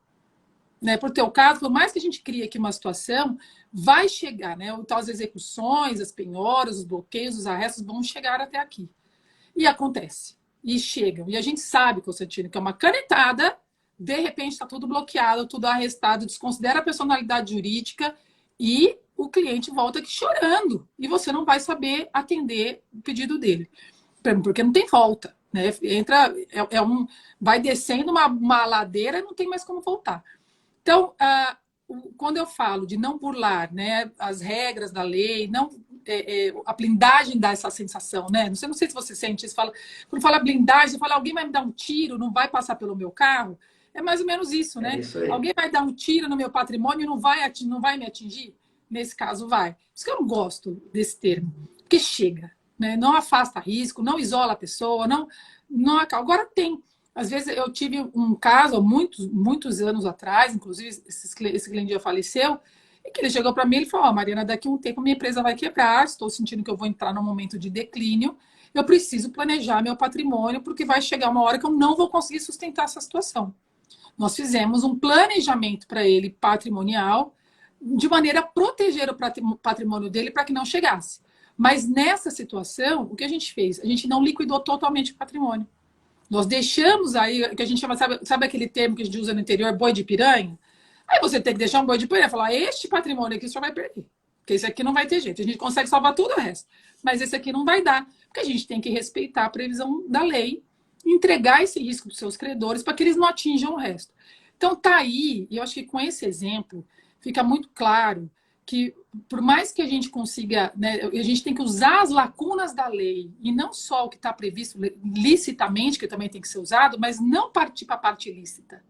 Né? Para o teu caso, por mais que a gente crie aqui uma situação, vai chegar, né? Então, as execuções, as penhoras, os bloqueios, os arrestos vão chegar até aqui. E acontece. E chegam. E a gente sabe, Constantino, que é uma canetada, de repente está tudo bloqueado, tudo arrestado, desconsidera a personalidade jurídica e o cliente volta aqui chorando. E você não vai saber atender o pedido dele. Porque não tem volta. Né? Vai descendo uma ladeira e não tem mais como voltar. Então, quando eu falo de não burlar, né, as regras da lei, a blindagem dá essa sensação, né? Não sei se você sente isso. Quando fala blindagem, você fala, alguém vai me dar um tiro, não vai passar pelo meu carro. É mais ou menos isso, né? Isso aí. Alguém vai dar um tiro no meu patrimônio e não vai me atingir? Nesse caso, vai. Por isso que eu não gosto desse termo. Porque chega, né? Não afasta risco, não isola a pessoa, não. Agora tem. Às vezes eu tive um caso, muitos anos atrás, inclusive esse cliente já faleceu, e que ele chegou para mim e falou, Mariana, daqui a um tempo minha empresa vai quebrar, estou sentindo que eu vou entrar num momento de declínio, eu preciso planejar meu patrimônio, porque vai chegar uma hora que eu não vou conseguir sustentar essa situação. Nós fizemos um planejamento para ele patrimonial, de maneira a proteger o patrimônio dele para que não chegasse. Mas nessa situação, o que a gente fez? A gente não liquidou totalmente o patrimônio. Nós deixamos aí, que a gente chama, sabe aquele termo que a gente usa no interior, boi de piranha? Aí você tem que deixar um boi de piranha e falar, este patrimônio aqui o senhor vai perder. Porque esse aqui não vai ter jeito. A gente consegue salvar tudo o resto. Mas esse aqui não vai dar. Porque a gente tem que respeitar a previsão da lei, entregar esse risco para os seus credores para que eles não atinjam o resto. Então tá aí, e eu acho que com esse exemplo fica muito claro que por mais que a gente consiga, né, a gente tem que usar as lacunas da lei e não só o que está previsto licitamente, que também tem que ser usado, mas não partir para a parte ilícita.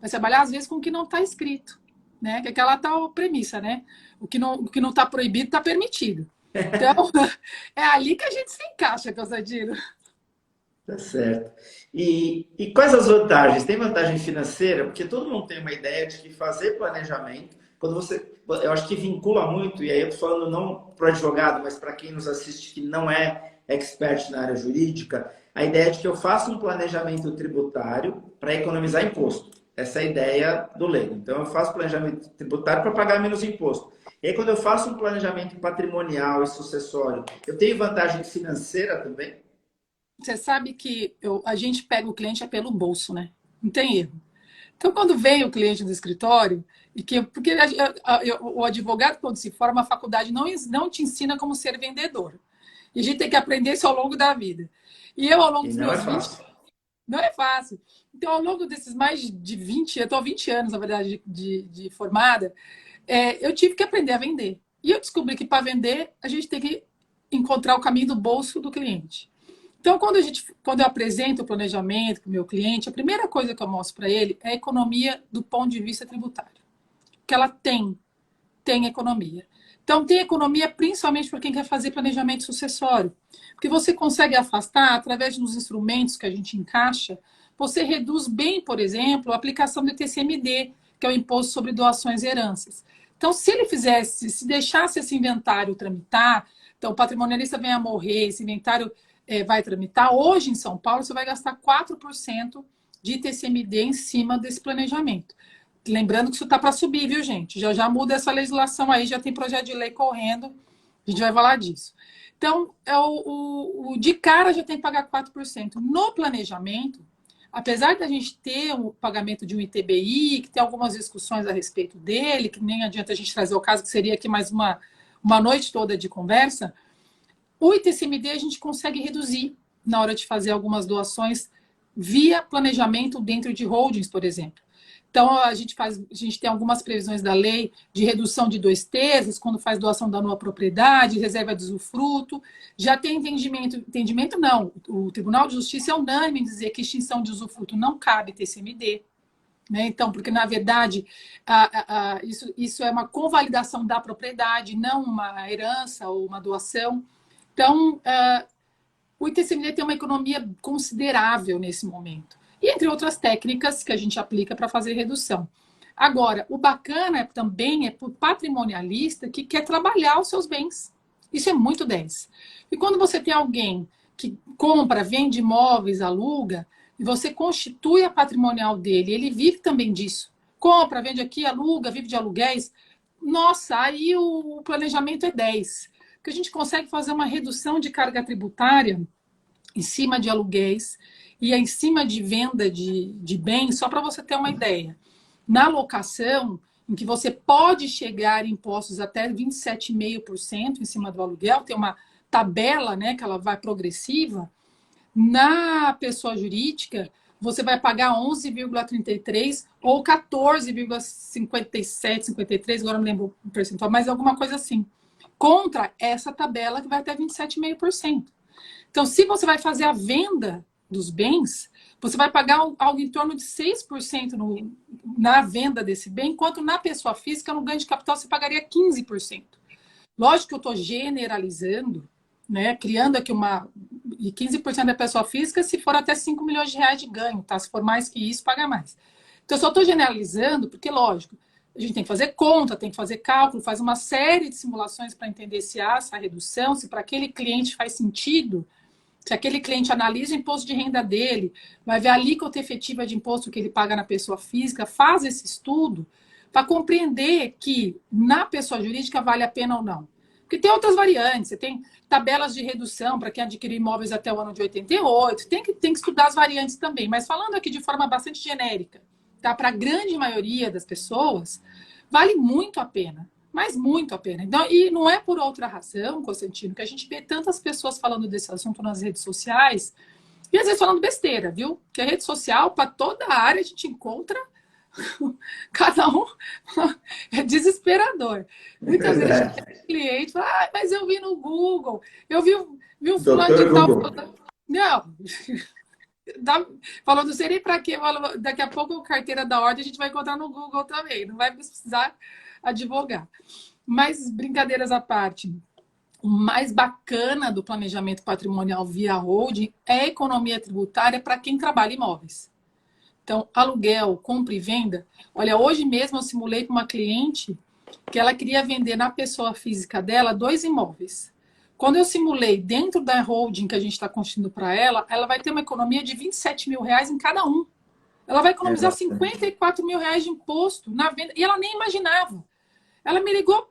Mas trabalhar, às vezes, com o que não está escrito. Né? Que é aquela tal premissa, né? O que não está proibido está permitido. Então, é ali que a gente se encaixa, Constantino. Tá certo. E quais as vantagens? Tem vantagem financeira? Porque todo mundo tem uma ideia de que fazer planejamento, quando eu acho que vincula muito, e aí eu estou falando não para o advogado, mas para quem nos assiste que não é expert na área jurídica, a ideia de que eu faço um planejamento tributário para economizar imposto. Essa é a ideia do leigo. Então, eu faço planejamento tributário para pagar menos imposto. E aí, quando eu faço um planejamento patrimonial e sucessório, eu tenho vantagem financeira também? Você sabe que a gente pega o cliente é pelo bolso, né? Não tem erro. Então, quando vem o cliente do escritório, porque o advogado, quando se forma, a faculdade não te ensina como ser vendedor. E a gente tem que aprender isso ao longo da vida. E eu, ao longo E dos não é meus 20, fácil. não é fácil. Então, ao longo desses mais de 20, eu estou há 20 anos, na verdade, de formada, eu tive que aprender a vender. E eu descobri que para vender, a gente tem que encontrar o caminho do bolso do cliente. Então, quando eu apresento o planejamento para o meu cliente, a primeira coisa que eu mostro para ele é a economia do ponto de vista tributário. Que ela tem economia. Então, tem economia principalmente para quem quer fazer planejamento sucessório. Porque você consegue afastar, através dos instrumentos que a gente encaixa, você reduz bem, por exemplo, a aplicação do TCMD, que é o Imposto sobre Doações e Heranças. Então, se ele se deixasse esse inventário tramitar, então o patrimonialista vem a morrer, esse inventário vai tramitar, hoje em São Paulo você vai gastar 4% de TCMD em cima desse planejamento. Lembrando que isso está para subir, viu, gente? Já já muda essa legislação aí, já tem projeto de lei correndo, a gente vai falar disso. Então, de cara já tem que pagar 4%. No planejamento, apesar da gente ter o pagamento de um ITBI, que tem algumas discussões a respeito dele, que nem adianta a gente trazer o caso, que seria aqui mais uma noite toda de conversa, o ITCMD a gente consegue reduzir na hora de fazer algumas doações via planejamento dentro de holdings, por exemplo. Então, a gente tem algumas previsões da lei de redução de 2/3, quando faz doação da nova propriedade, reserva de usufruto. Já tem entendimento não. O Tribunal de Justiça é unânime em dizer que extinção de usufruto não cabe TCMD. Né? Então, porque, na verdade, isso é uma convalidação da propriedade, não uma herança ou uma doação. Então, o ITCMD tem uma economia considerável nesse momento. E entre outras técnicas que a gente aplica para fazer redução. Agora, o bacana também é para o patrimonialista que quer trabalhar os seus bens. Isso é muito 10. E quando você tem alguém que compra, vende imóveis, aluga, e você constitui a patrimonial dele, ele vive também disso. Compra, vende aqui, aluga, vive de aluguéis. Nossa, aí o planejamento é 10. Porque a gente consegue fazer uma redução de carga tributária em cima de aluguéis e em cima de venda de bens, só para você ter uma ideia. Na locação, em que você pode chegar em impostos até 27,5% em cima do aluguel, tem uma tabela, né, que ela vai progressiva. Na pessoa jurídica, você vai pagar 11,33 ou 14,57, 53, agora não lembro o percentual, mas alguma coisa assim. Contra essa tabela que vai até 27,5%. Então, se você vai fazer a venda dos bens, você vai pagar algo em torno de 6% na venda desse bem, enquanto na pessoa física, no ganho de capital, você pagaria 15%. Lógico que eu estou generalizando, né, criando aqui e 15% da pessoa física, se for até 5 milhões de reais de ganho, tá? Se for mais que isso, paga mais. Então, eu só estou generalizando, porque, lógico, a gente tem que fazer conta, tem que fazer cálculo, faz uma série de simulações para entender se há essa redução, se para aquele cliente faz sentido. Se aquele cliente analisa o imposto de renda dele, vai ver a alíquota efetiva de imposto que ele paga na pessoa física, faz esse estudo para compreender que na pessoa jurídica vale a pena ou não. Porque tem outras variantes, você tem tabelas de redução para quem adquiriu imóveis até o ano de 88, tem que estudar as variantes também, mas falando aqui de forma bastante genérica, tá? Para a grande maioria das pessoas, vale muito a pena. Mas muito a pena. Então, e não é por outra razão, Constantino, que a gente vê tantas pessoas falando desse assunto nas redes sociais e às vezes falando besteira, viu? Que a rede social, para toda a área, a gente encontra cada um. É desesperador. Muitas vezes a gente tem cliente fala, mas eu vi no Google, eu vi um fulano de tal. Não. Falou, não sei nem para quê. Daqui a pouco, a carteira da ordem a gente vai encontrar no Google também. Não vai precisar advogar. Mas, brincadeiras à parte, o mais bacana do planejamento patrimonial via holding é a economia tributária para quem trabalha em imóveis. Então, aluguel, compra e venda. Olha, hoje mesmo eu simulei para uma cliente que ela queria vender na pessoa física dela 2 imóveis. Quando eu simulei dentro da holding que a gente está construindo para ela, ela vai ter uma economia de 27 mil reais em cada um. Ela vai economizar 54 mil reais de imposto na venda. E ela nem imaginava. Ela me ligou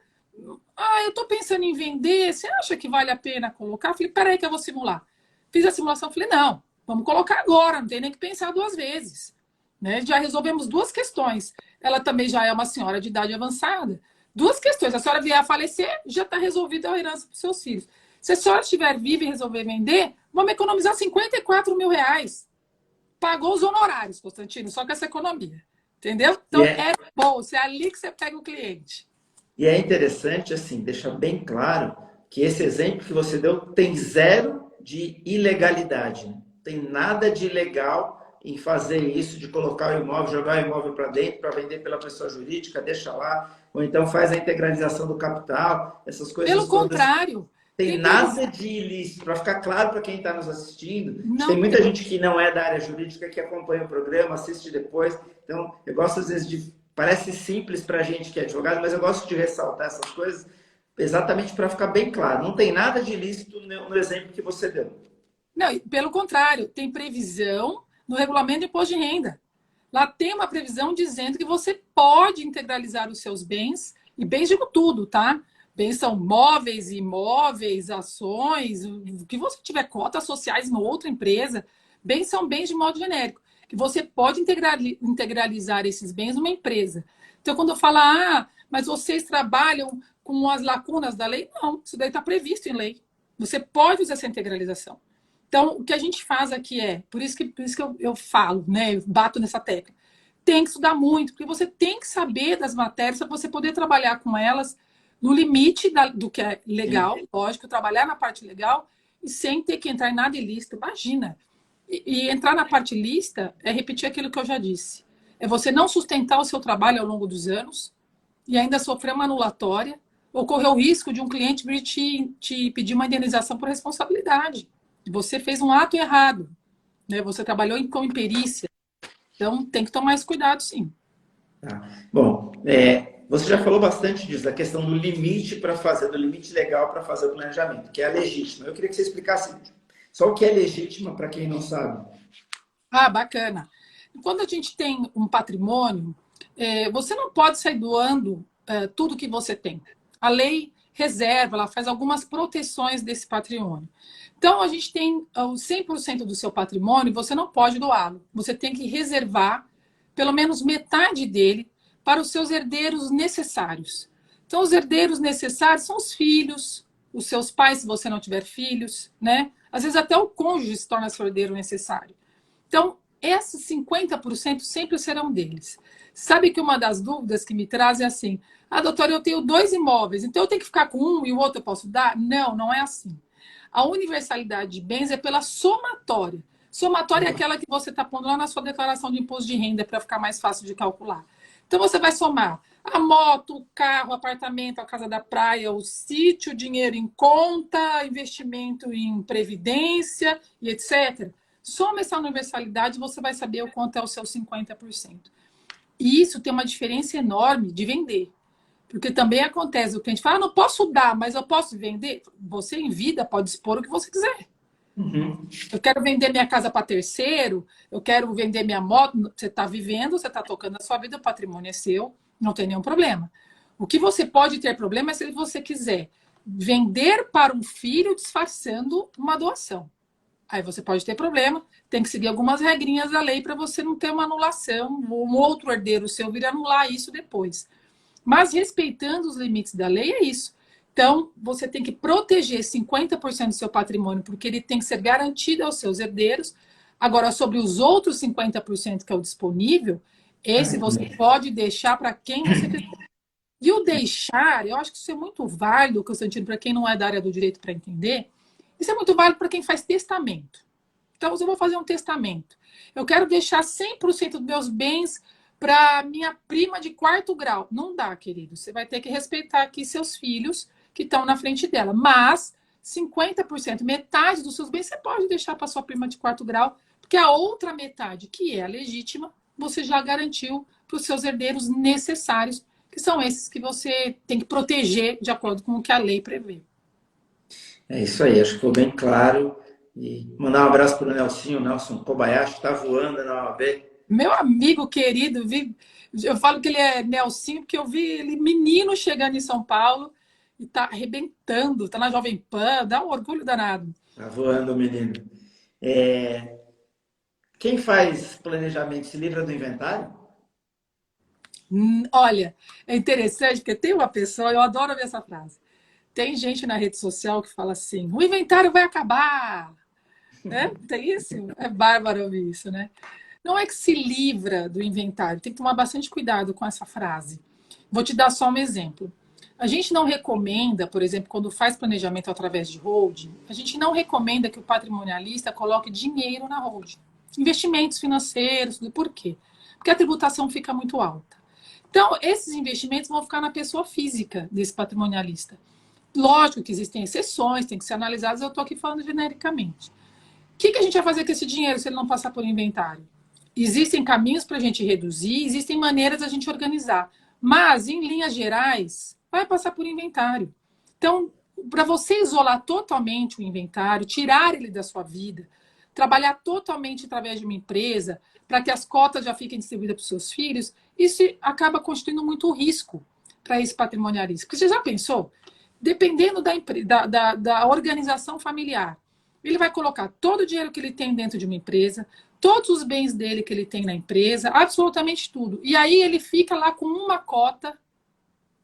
Ah, eu estou pensando em vender, você acha que vale a pena colocar? Eu falei, peraí que eu vou simular. Fiz a simulação, falei, não, vamos colocar agora, não tem nem que pensar duas vezes. Né? Já resolvemos duas questões. Ela também já é uma senhora de idade avançada. Duas questões. Se a senhora vier a falecer, já está resolvida a herança para os seus filhos. Se a senhora estiver viva e resolver vender, vamos economizar R$ 54.000. Pagou os honorários, Constantino, só com essa economia. Entendeu? E Então, é, é bom, é ali que você pega o cliente. e é interessante, assim, deixar bem claro que esse exemplo que você deu tem zero de ilegalidade. Não tem nada de ilegal em fazer isso, de colocar o imóvel, jogar o imóvel para dentro, para vender pela pessoa jurídica, deixa lá, ou então faz a integralização do capital, essas Pelo coisas todas. contrário, Tem tem previsão. nada de ilícito, para ficar claro para quem está nos assistindo. Tem Não muita tem. gente que não é da área jurídica que acompanha o programa, assiste depois. Então, eu gosto às vezes de. Parece simples para a gente que é advogado, mas eu gosto de ressaltar essas coisas exatamente para ficar bem claro. Não tem nada de ilícito no exemplo que você deu. Não, pelo contrário, tem previsão no regulamento de imposto de renda. Lá tem uma previsão dizendo que você pode integralizar os seus bens, e bens digo tudo, tá? Bens são móveis, imóveis, ações, o que você tiver cotas sociais em outra empresa, bens são bens de modo genérico, que você pode integralizar esses bens numa empresa. Então, quando eu falo, mas vocês trabalham com as lacunas da lei, não, isso daí está previsto em lei. Você pode usar essa integralização. Então, o que a gente faz aqui por isso que eu falo, né? Eu bato nessa tecla. Tem que estudar muito, porque você tem que saber das matérias para você poder trabalhar com elas no limite do que é legal, Sim. lógico, trabalhar na parte legal e sem ter que entrar em nada ilícito. Imagina. E entrar na parte lícita é repetir aquilo que eu já disse. É você não sustentar o seu trabalho ao longo dos anos e ainda sofrer uma anulatória ou correr o risco de um cliente vir te pedir uma indenização por responsabilidade. Você fez um ato errado, né? Você trabalhou com imperícia. Então, tem que tomar esse cuidado, sim. Tá. Bom, você já falou bastante disso, da questão do limite para fazer, do limite legal para fazer o planejamento, que é a legítima. Eu queria que você explicasse só o que é legítima para quem não sabe. Ah, bacana. Quando a gente tem um patrimônio, você não pode sair doando tudo que você tem. A lei reserva, ela faz algumas proteções desse patrimônio. Então, a gente tem os 100% do seu patrimônio, você não pode doá-lo. Você tem que reservar pelo menos metade dele para os seus herdeiros necessários. Então, os herdeiros necessários são os filhos, os seus pais, se você não tiver filhos, né? Às vezes até o cônjuge se torna seu herdeiro necessário. Então, esses 50% sempre serão deles. Sabe que uma das dúvidas que me traz é assim: doutora, eu tenho 2 imóveis, então eu tenho que ficar com um e o outro eu posso dar? Não, não é assim. A universalidade de bens é pela somatória. Somatória é aquela que você está pondo lá na sua declaração de imposto de renda para ficar mais fácil de calcular. Então você vai somar a moto, o carro, o apartamento, a casa da praia, o sítio, o dinheiro em conta, investimento em previdência e etc. Soma essa universalidade e você vai saber o quanto é o seu 50%. E isso tem uma diferença enorme de vender. Porque também acontece, o cliente fala, não posso dar, mas eu posso vender. Você em vida pode expor o que você quiser. Uhum. Eu quero vender minha casa para terceiro, eu quero vender minha moto. Você está vivendo, você está tocando a sua vida, o patrimônio é seu, não tem nenhum problema. O que você pode ter problema é se você quiser vender para um filho disfarçando uma doação. Aí você pode ter problema, tem que seguir algumas regrinhas da lei para você não ter uma anulação, um outro herdeiro seu vir anular isso depois. Mas respeitando os limites da lei, é isso. Então, você tem que proteger 50% do seu patrimônio, porque ele tem que ser garantido aos seus herdeiros. Agora, sobre os outros 50% que é o disponível, esse você pode deixar para quem você quiser. E o deixar, eu acho que isso é muito válido, Constantino, para quem não é da área do direito para entender. Isso é muito válido para quem faz testamento. Então, eu vou fazer um testamento. Eu quero deixar 100% dos meus bens para minha prima de 4º grau. Não dá, querido. Você vai ter que respeitar aqui seus filhos que estão na frente dela. Mas 50%, metade dos seus bens, você pode deixar para sua prima de 4º grau, porque a outra metade, que é a legítima, você já garantiu para os seus herdeiros necessários, que são esses que você tem que proteger de acordo com o que a lei prevê. É isso aí, acho que ficou bem claro. E mandar um abraço para o Nelson Kobayashi, que está voando na OAB. Meu amigo querido, eu falo que ele é Nelsinho, porque eu vi ele menino chegando em São Paulo, e está arrebentando, está na Jovem Pan, dá um orgulho danado. Tá voando, menino. Quem faz planejamento se livra do inventário? Olha, é interessante, porque tem uma pessoa, eu adoro ver essa frase. Tem gente na rede social que fala assim: o inventário vai acabar. Né? Tem isso? É bárbaro ouvir isso, né? Não é que se livra do inventário, tem que tomar bastante cuidado com essa frase. Vou te dar só um exemplo. A gente não recomenda, por exemplo, quando faz planejamento através de holding, a gente não recomenda que o patrimonialista coloque dinheiro na holding. Investimentos financeiros, por quê? Porque a tributação fica muito alta. Então, esses investimentos vão ficar na pessoa física desse patrimonialista. Lógico que existem exceções, tem que ser analisadas, eu estou aqui falando genericamente. O que a gente vai fazer com esse dinheiro se ele não passar por inventário? Existem caminhos para a gente reduzir, existem maneiras da gente organizar. Mas, em linhas gerais, vai passar por inventário. Então, para você isolar totalmente o inventário, tirar ele da sua vida, trabalhar totalmente através de uma empresa, para que as cotas já fiquem distribuídas para os seus filhos, isso acaba constituindo muito risco para esse patrimonialista. Porque você já pensou? Dependendo da organização familiar, ele vai colocar todo o dinheiro que ele tem dentro de uma empresa, todos os bens dele que ele tem na empresa, absolutamente tudo. E aí ele fica lá com uma cota,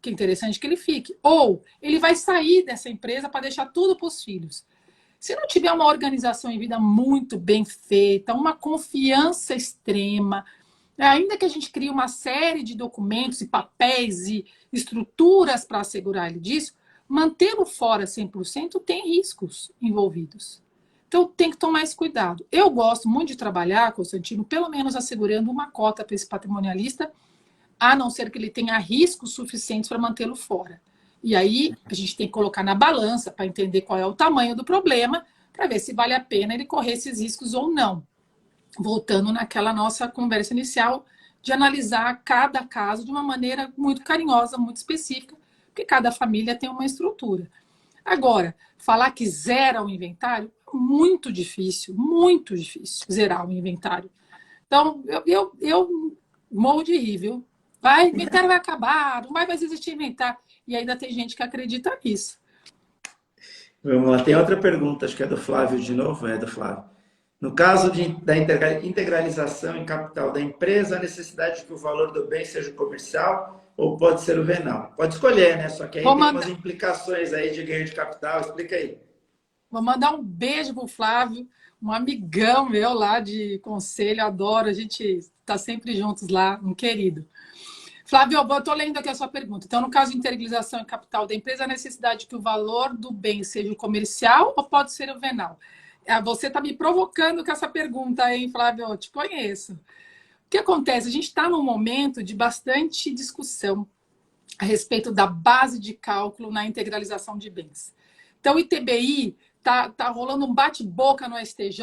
que é interessante que ele fique. Ou ele vai sair dessa empresa para deixar tudo para os filhos. Se não tiver uma organização em vida muito bem feita, uma confiança extrema, ainda que a gente crie uma série de documentos e papéis e estruturas para assegurar ele disso, mantê-lo fora 100% tem riscos envolvidos. Então, tem que tomar esse cuidado. Eu gosto muito de trabalhar, Constantino, pelo menos assegurando uma cota para esse patrimonialista, a não ser que ele tenha riscos suficientes para mantê-lo fora. E aí, a gente tem que colocar na balança para entender qual é o tamanho do problema, para ver se vale a pena ele correr esses riscos ou não. Voltando naquela nossa conversa inicial, de analisar cada caso de uma maneira muito carinhosa, muito específica, porque cada família tem uma estrutura. Agora, falar que zera o inventário, muito difícil zerar o inventário. Então, eu morro de rir, viu? O inventário vai acabar, não vai mais existir inventário. E ainda tem gente que acredita nisso. Vamos lá, tem outra pergunta, acho que é do Flávio de novo, é do Flávio. No caso da integralização em capital da empresa, a necessidade de que o valor do bem seja comercial ou pode ser o venal? Pode escolher, né? Só que aí tem umas implicações aí de ganho de capital. Explica aí. Vou mandar um beijo pro Flávio, um amigão meu lá de conselho, adoro, a gente está sempre juntos lá, um querido. Flávio, eu estou lendo aqui a sua pergunta. Então, no caso de integralização em capital da empresa, a necessidade de que o valor do bem seja o comercial ou pode ser o venal? Você está me provocando com essa pergunta, hein, Flávio? Eu te conheço. O que acontece? A gente está num momento de bastante discussão a respeito da base de cálculo na integralização de bens. Então, o ITBI tá rolando um bate-boca no STJ,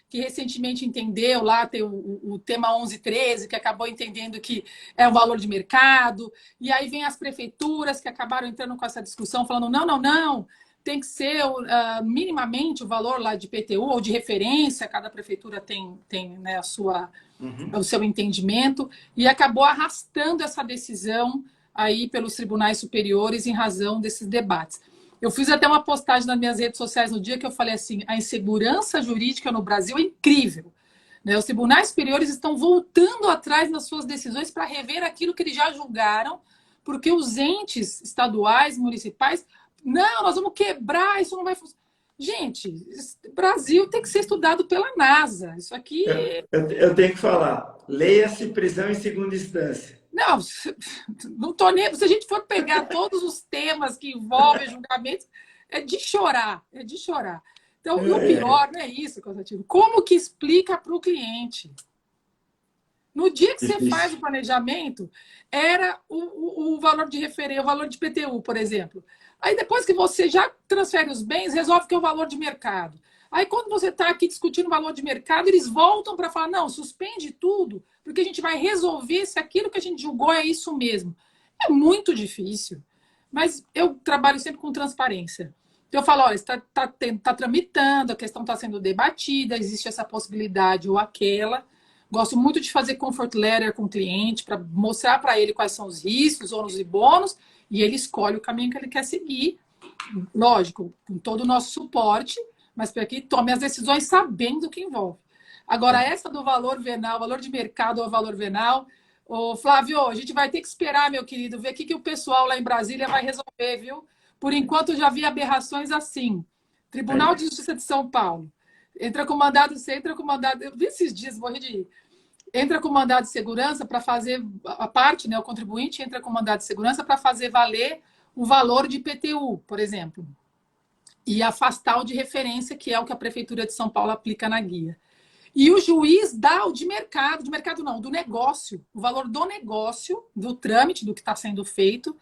que recentemente entendeu, lá tem o tema 1113, que acabou entendendo que é o valor de mercado, e aí vem as prefeituras que acabaram entrando com essa discussão, falando, não, tem que ser minimamente o valor lá de PTU ou de referência, cada prefeitura tem né, o seu entendimento, e acabou arrastando essa decisão aí pelos tribunais superiores em razão desses debates. Eu fiz até uma postagem nas minhas redes sociais no dia que eu falei assim, a insegurança jurídica no Brasil é incrível. Né? Os tribunais superiores estão voltando atrás nas suas decisões para rever aquilo que eles já julgaram, porque os entes estaduais, municipais, não, nós vamos quebrar, isso não vai funcionar. Gente, o Brasil tem que ser estudado pela NASA. Isso aqui... Eu tenho que falar, leia-se prisão em segunda instância. Não tô nem... Se a gente for pegar todos os temas que envolvem julgamentos, é de chorar. Então, o pior não é isso, Constantino. Como que explica para o cliente? No dia que você faz o planejamento, era o valor de referência, o valor de PTU, por exemplo. Aí, depois que você já transfere os bens, resolve que é o valor de mercado. Aí, quando você está aqui discutindo o valor de mercado, eles voltam para falar, não, suspende tudo, porque a gente vai resolver se aquilo que a gente julgou é isso mesmo. É muito difícil. Mas eu trabalho sempre com transparência. Então, eu falo, olha, está tramitando, a questão está sendo debatida, existe essa possibilidade ou aquela, Gosto muito de fazer comfort letter com o cliente para mostrar para ele quais são os riscos, ônus e bônus, e ele escolhe o caminho que ele quer seguir. Lógico, com todo o nosso suporte, mas para que tome as decisões sabendo o que envolve. Agora, essa do valor venal, valor de mercado ou valor venal, ô, Flávio, a gente vai ter que esperar, meu querido, ver o que o pessoal lá em Brasília vai resolver, viu? Por enquanto, eu já vi aberrações assim. Tribunal de Justiça de São Paulo. Entra com mandado, você entra com mandado. Eu vi esses dias, morri de rir. Entra com mandado de segurança para fazer a parte, né? O contribuinte entra com mandado de segurança para fazer valer o valor de IPTU, por exemplo. E afastar o de referência, que é o que a Prefeitura de São Paulo aplica na guia. E o juiz dá o de mercado não, do negócio, o valor do negócio, do trâmite, do que está sendo feito,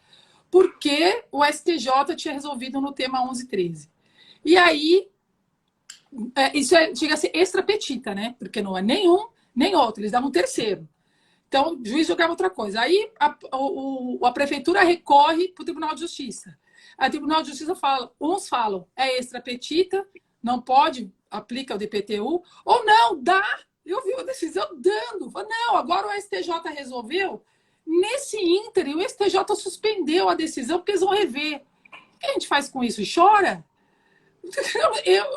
porque o STJ tinha resolvido no tema 1113. E aí, isso chega a ser extra petita, né? Porque não é nenhum nem outro, eles davam um terceiro. Então, o juiz jogava outra coisa. Aí, a prefeitura recorre para o Tribunal de Justiça. Aí, o Tribunal de Justiça fala, uns falam, é extra petita, não pode, aplica o DPTU, ou não, dá. Eu vi a decisão dando. Não, agora o STJ resolveu. Nesse ínterim, o STJ suspendeu a decisão, porque eles vão rever. O que a gente faz com isso? Chora?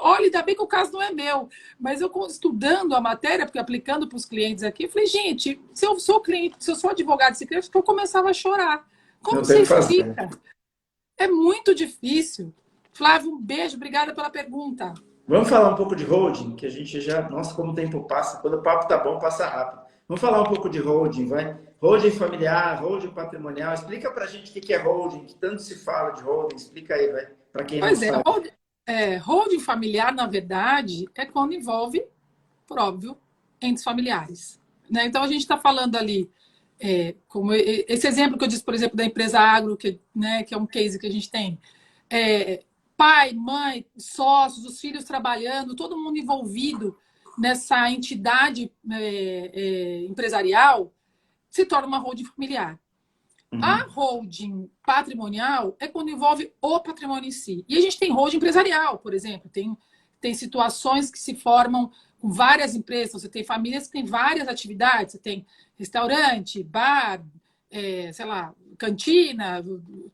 Olha, ainda bem que o caso não é meu, mas eu estudando a matéria, porque aplicando para os clientes aqui, eu falei, gente, se eu sou cliente, se eu sou advogado desse cliente, eu começava a chorar. Como você explica? É muito difícil. Flávio, um beijo, obrigada pela pergunta. Vamos falar um pouco de holding, que a gente já... Nossa, como o tempo passa. Quando o papo tá bom, passa rápido. Vamos falar um pouco de holding, vai? Holding familiar, holding patrimonial. Explica pra gente o que é holding, que tanto se fala de holding. Explica aí, vai, para quem não sabe. Holding familiar, na verdade, é quando envolve, por óbvio, entes familiares. Né? Então, a gente está falando ali, como esse exemplo que eu disse, por exemplo, da empresa agro, que é um case que a gente tem. Pai, mãe, sócios, os filhos trabalhando, todo mundo envolvido nessa entidade empresarial, se torna uma holding familiar. A holding patrimonial é quando envolve o patrimônio em si. E a gente tem holding empresarial, por exemplo. Tem situações que se formam com várias empresas. Você tem famílias que têm várias atividades. Você tem restaurante, bar, sei lá, cantina,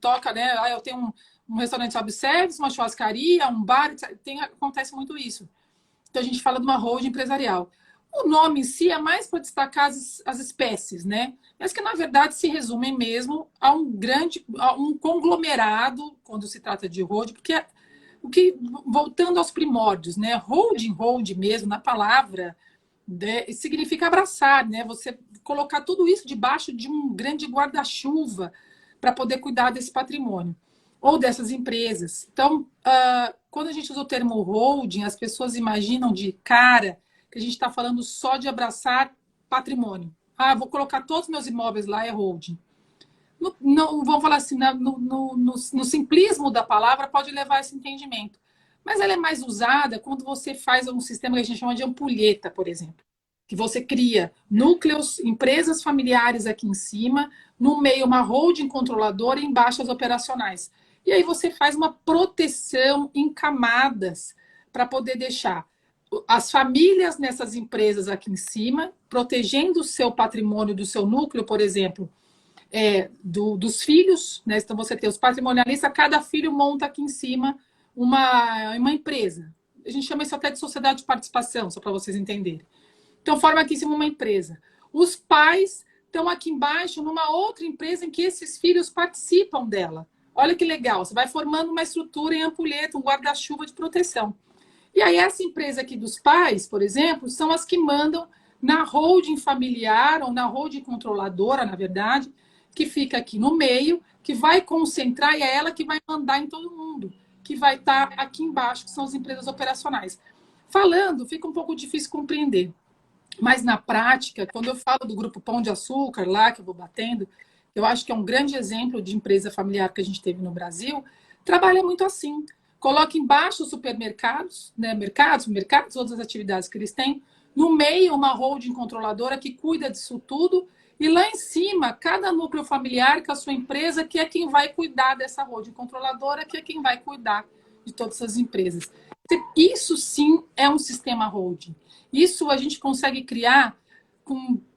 toca, né? Eu tenho um restaurante self-service, uma churrascaria, um bar. Acontece muito isso. Então, a gente fala de uma holding empresarial. O nome em si é mais para destacar as espécies, né? Mas que, na verdade, se resumem mesmo a um conglomerado, quando se trata de holding, porque voltando aos primórdios, né? Holding mesmo, na palavra, significa abraçar, né? Você colocar tudo isso debaixo de um grande guarda-chuva para poder cuidar desse patrimônio ou dessas empresas. Então, quando a gente usa o termo holding, as pessoas imaginam de cara que a gente está falando só de abraçar patrimônio. Vou colocar todos os meus imóveis lá, é holding. Não, vamos falar assim, no simplismo da palavra pode levar a esse entendimento. Mas ela é mais usada quando você faz um sistema que a gente chama de ampulheta, por exemplo. Que você cria núcleos, empresas familiares aqui em cima, no meio uma holding controladora e embaixo as operacionais. E aí você faz uma proteção em camadas para poder deixar as famílias nessas empresas aqui em cima, protegendo o seu patrimônio do seu núcleo, por exemplo, dos filhos, né? Então você tem os patrimonialistas, cada filho monta aqui em cima uma empresa. A gente chama isso até de sociedade de participação, só para vocês entenderem. Então forma aqui em cima uma empresa. Os pais estão aqui embaixo numa outra empresa em que esses filhos participam dela. Olha que legal, você vai formando uma estrutura em ampulheta, um guarda-chuva de proteção. E aí essa empresa aqui dos pais, por exemplo, são as que mandam na holding familiar ou na holding controladora, na verdade, que fica aqui no meio, que vai concentrar e é ela que vai mandar em todo mundo, que vai estar aqui embaixo, que são as empresas operacionais. Falando, fica um pouco difícil compreender. Mas na prática, quando eu falo do grupo Pão de Açúcar, lá que eu vou batendo, eu acho que é um grande exemplo de empresa familiar que a gente teve no Brasil, trabalha muito assim. Coloca embaixo os supermercados, né? Mercados, outras atividades que eles têm. No meio, uma holding controladora que cuida disso tudo. E lá em cima, cada núcleo familiar com a sua empresa, que é quem vai cuidar dessa holding controladora, que é quem vai cuidar de todas essas empresas. Isso sim é um sistema holding. Isso a gente consegue criar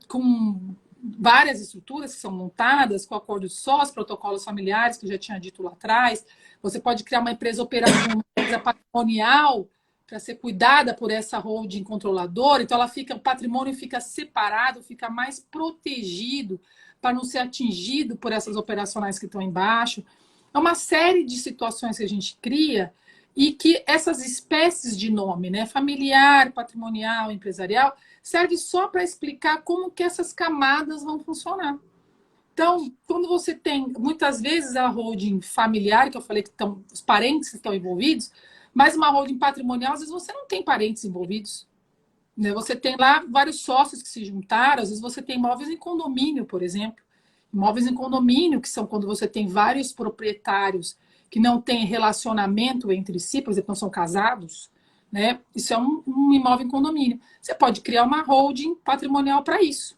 com várias estruturas que são montadas, com acordos sós, protocolos familiares, que eu já tinha dito lá atrás. Você pode criar uma empresa operacional, uma empresa patrimonial, para ser cuidada por essa holding controladora. Então, o patrimônio fica separado, fica mais protegido, para não ser atingido por essas operacionais que estão embaixo. É uma série de situações que a gente cria e que essas espécies de nome, né, familiar, patrimonial, empresarial, serve só para explicar como que essas camadas vão funcionar. Então, quando você tem, muitas vezes, a holding familiar, que eu falei que os parentes estão envolvidos, mas uma holding patrimonial, às vezes você não tem parentes envolvidos. Né? Você tem lá vários sócios que se juntaram, às vezes você tem imóveis em condomínio, por exemplo. Imóveis em condomínio, que são quando você tem vários proprietários que não têm relacionamento entre si, por exemplo, não são casados, né? Isso é um imóvel em condomínio. Você pode criar uma holding patrimonial para isso.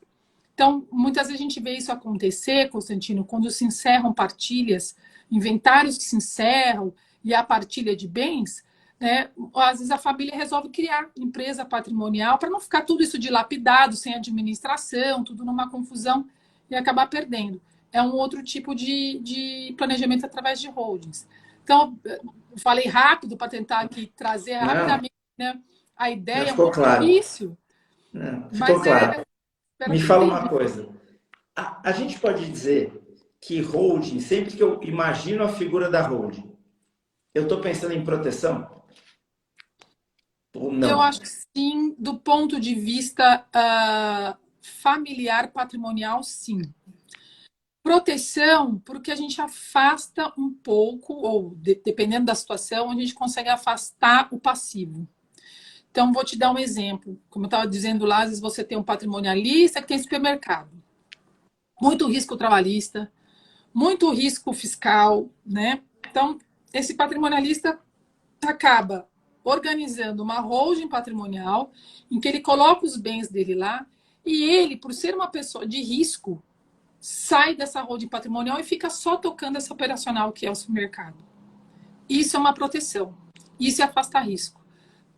Então, muitas vezes a gente vê isso acontecer, Constantino, quando se encerram partilhas, inventários que se encerram e a partilha de bens, né? Às vezes a família resolve criar empresa patrimonial para não ficar tudo isso dilapidado, sem administração, tudo numa confusão e acabar perdendo. É um outro tipo de planejamento através de holdings. Então, eu falei rápido para tentar aqui trazer rapidamente, né, a ideia. Ficou claro. Difícil, Ficou claro. Me fala uma entendi. coisa. A gente pode dizer que holding, sempre que eu imagino a figura da holding, eu estou pensando em proteção? Ou não? Eu acho que sim, do ponto de vista familiar, patrimonial, sim. Proteção, porque a gente afasta um pouco, ou dependendo da situação, a gente consegue afastar o passivo. Então, vou te dar um exemplo. Como eu estava dizendo lá, às vezes você tem um patrimonialista que tem supermercado. Muito risco trabalhista, muito risco fiscal, né? Então, esse patrimonialista acaba organizando uma holding patrimonial em que ele coloca os bens dele lá e ele, por ser uma pessoa de risco, sai dessa holding patrimonial e fica só tocando essa operacional que é o supermercado. Isso é uma proteção. Isso é afastar risco.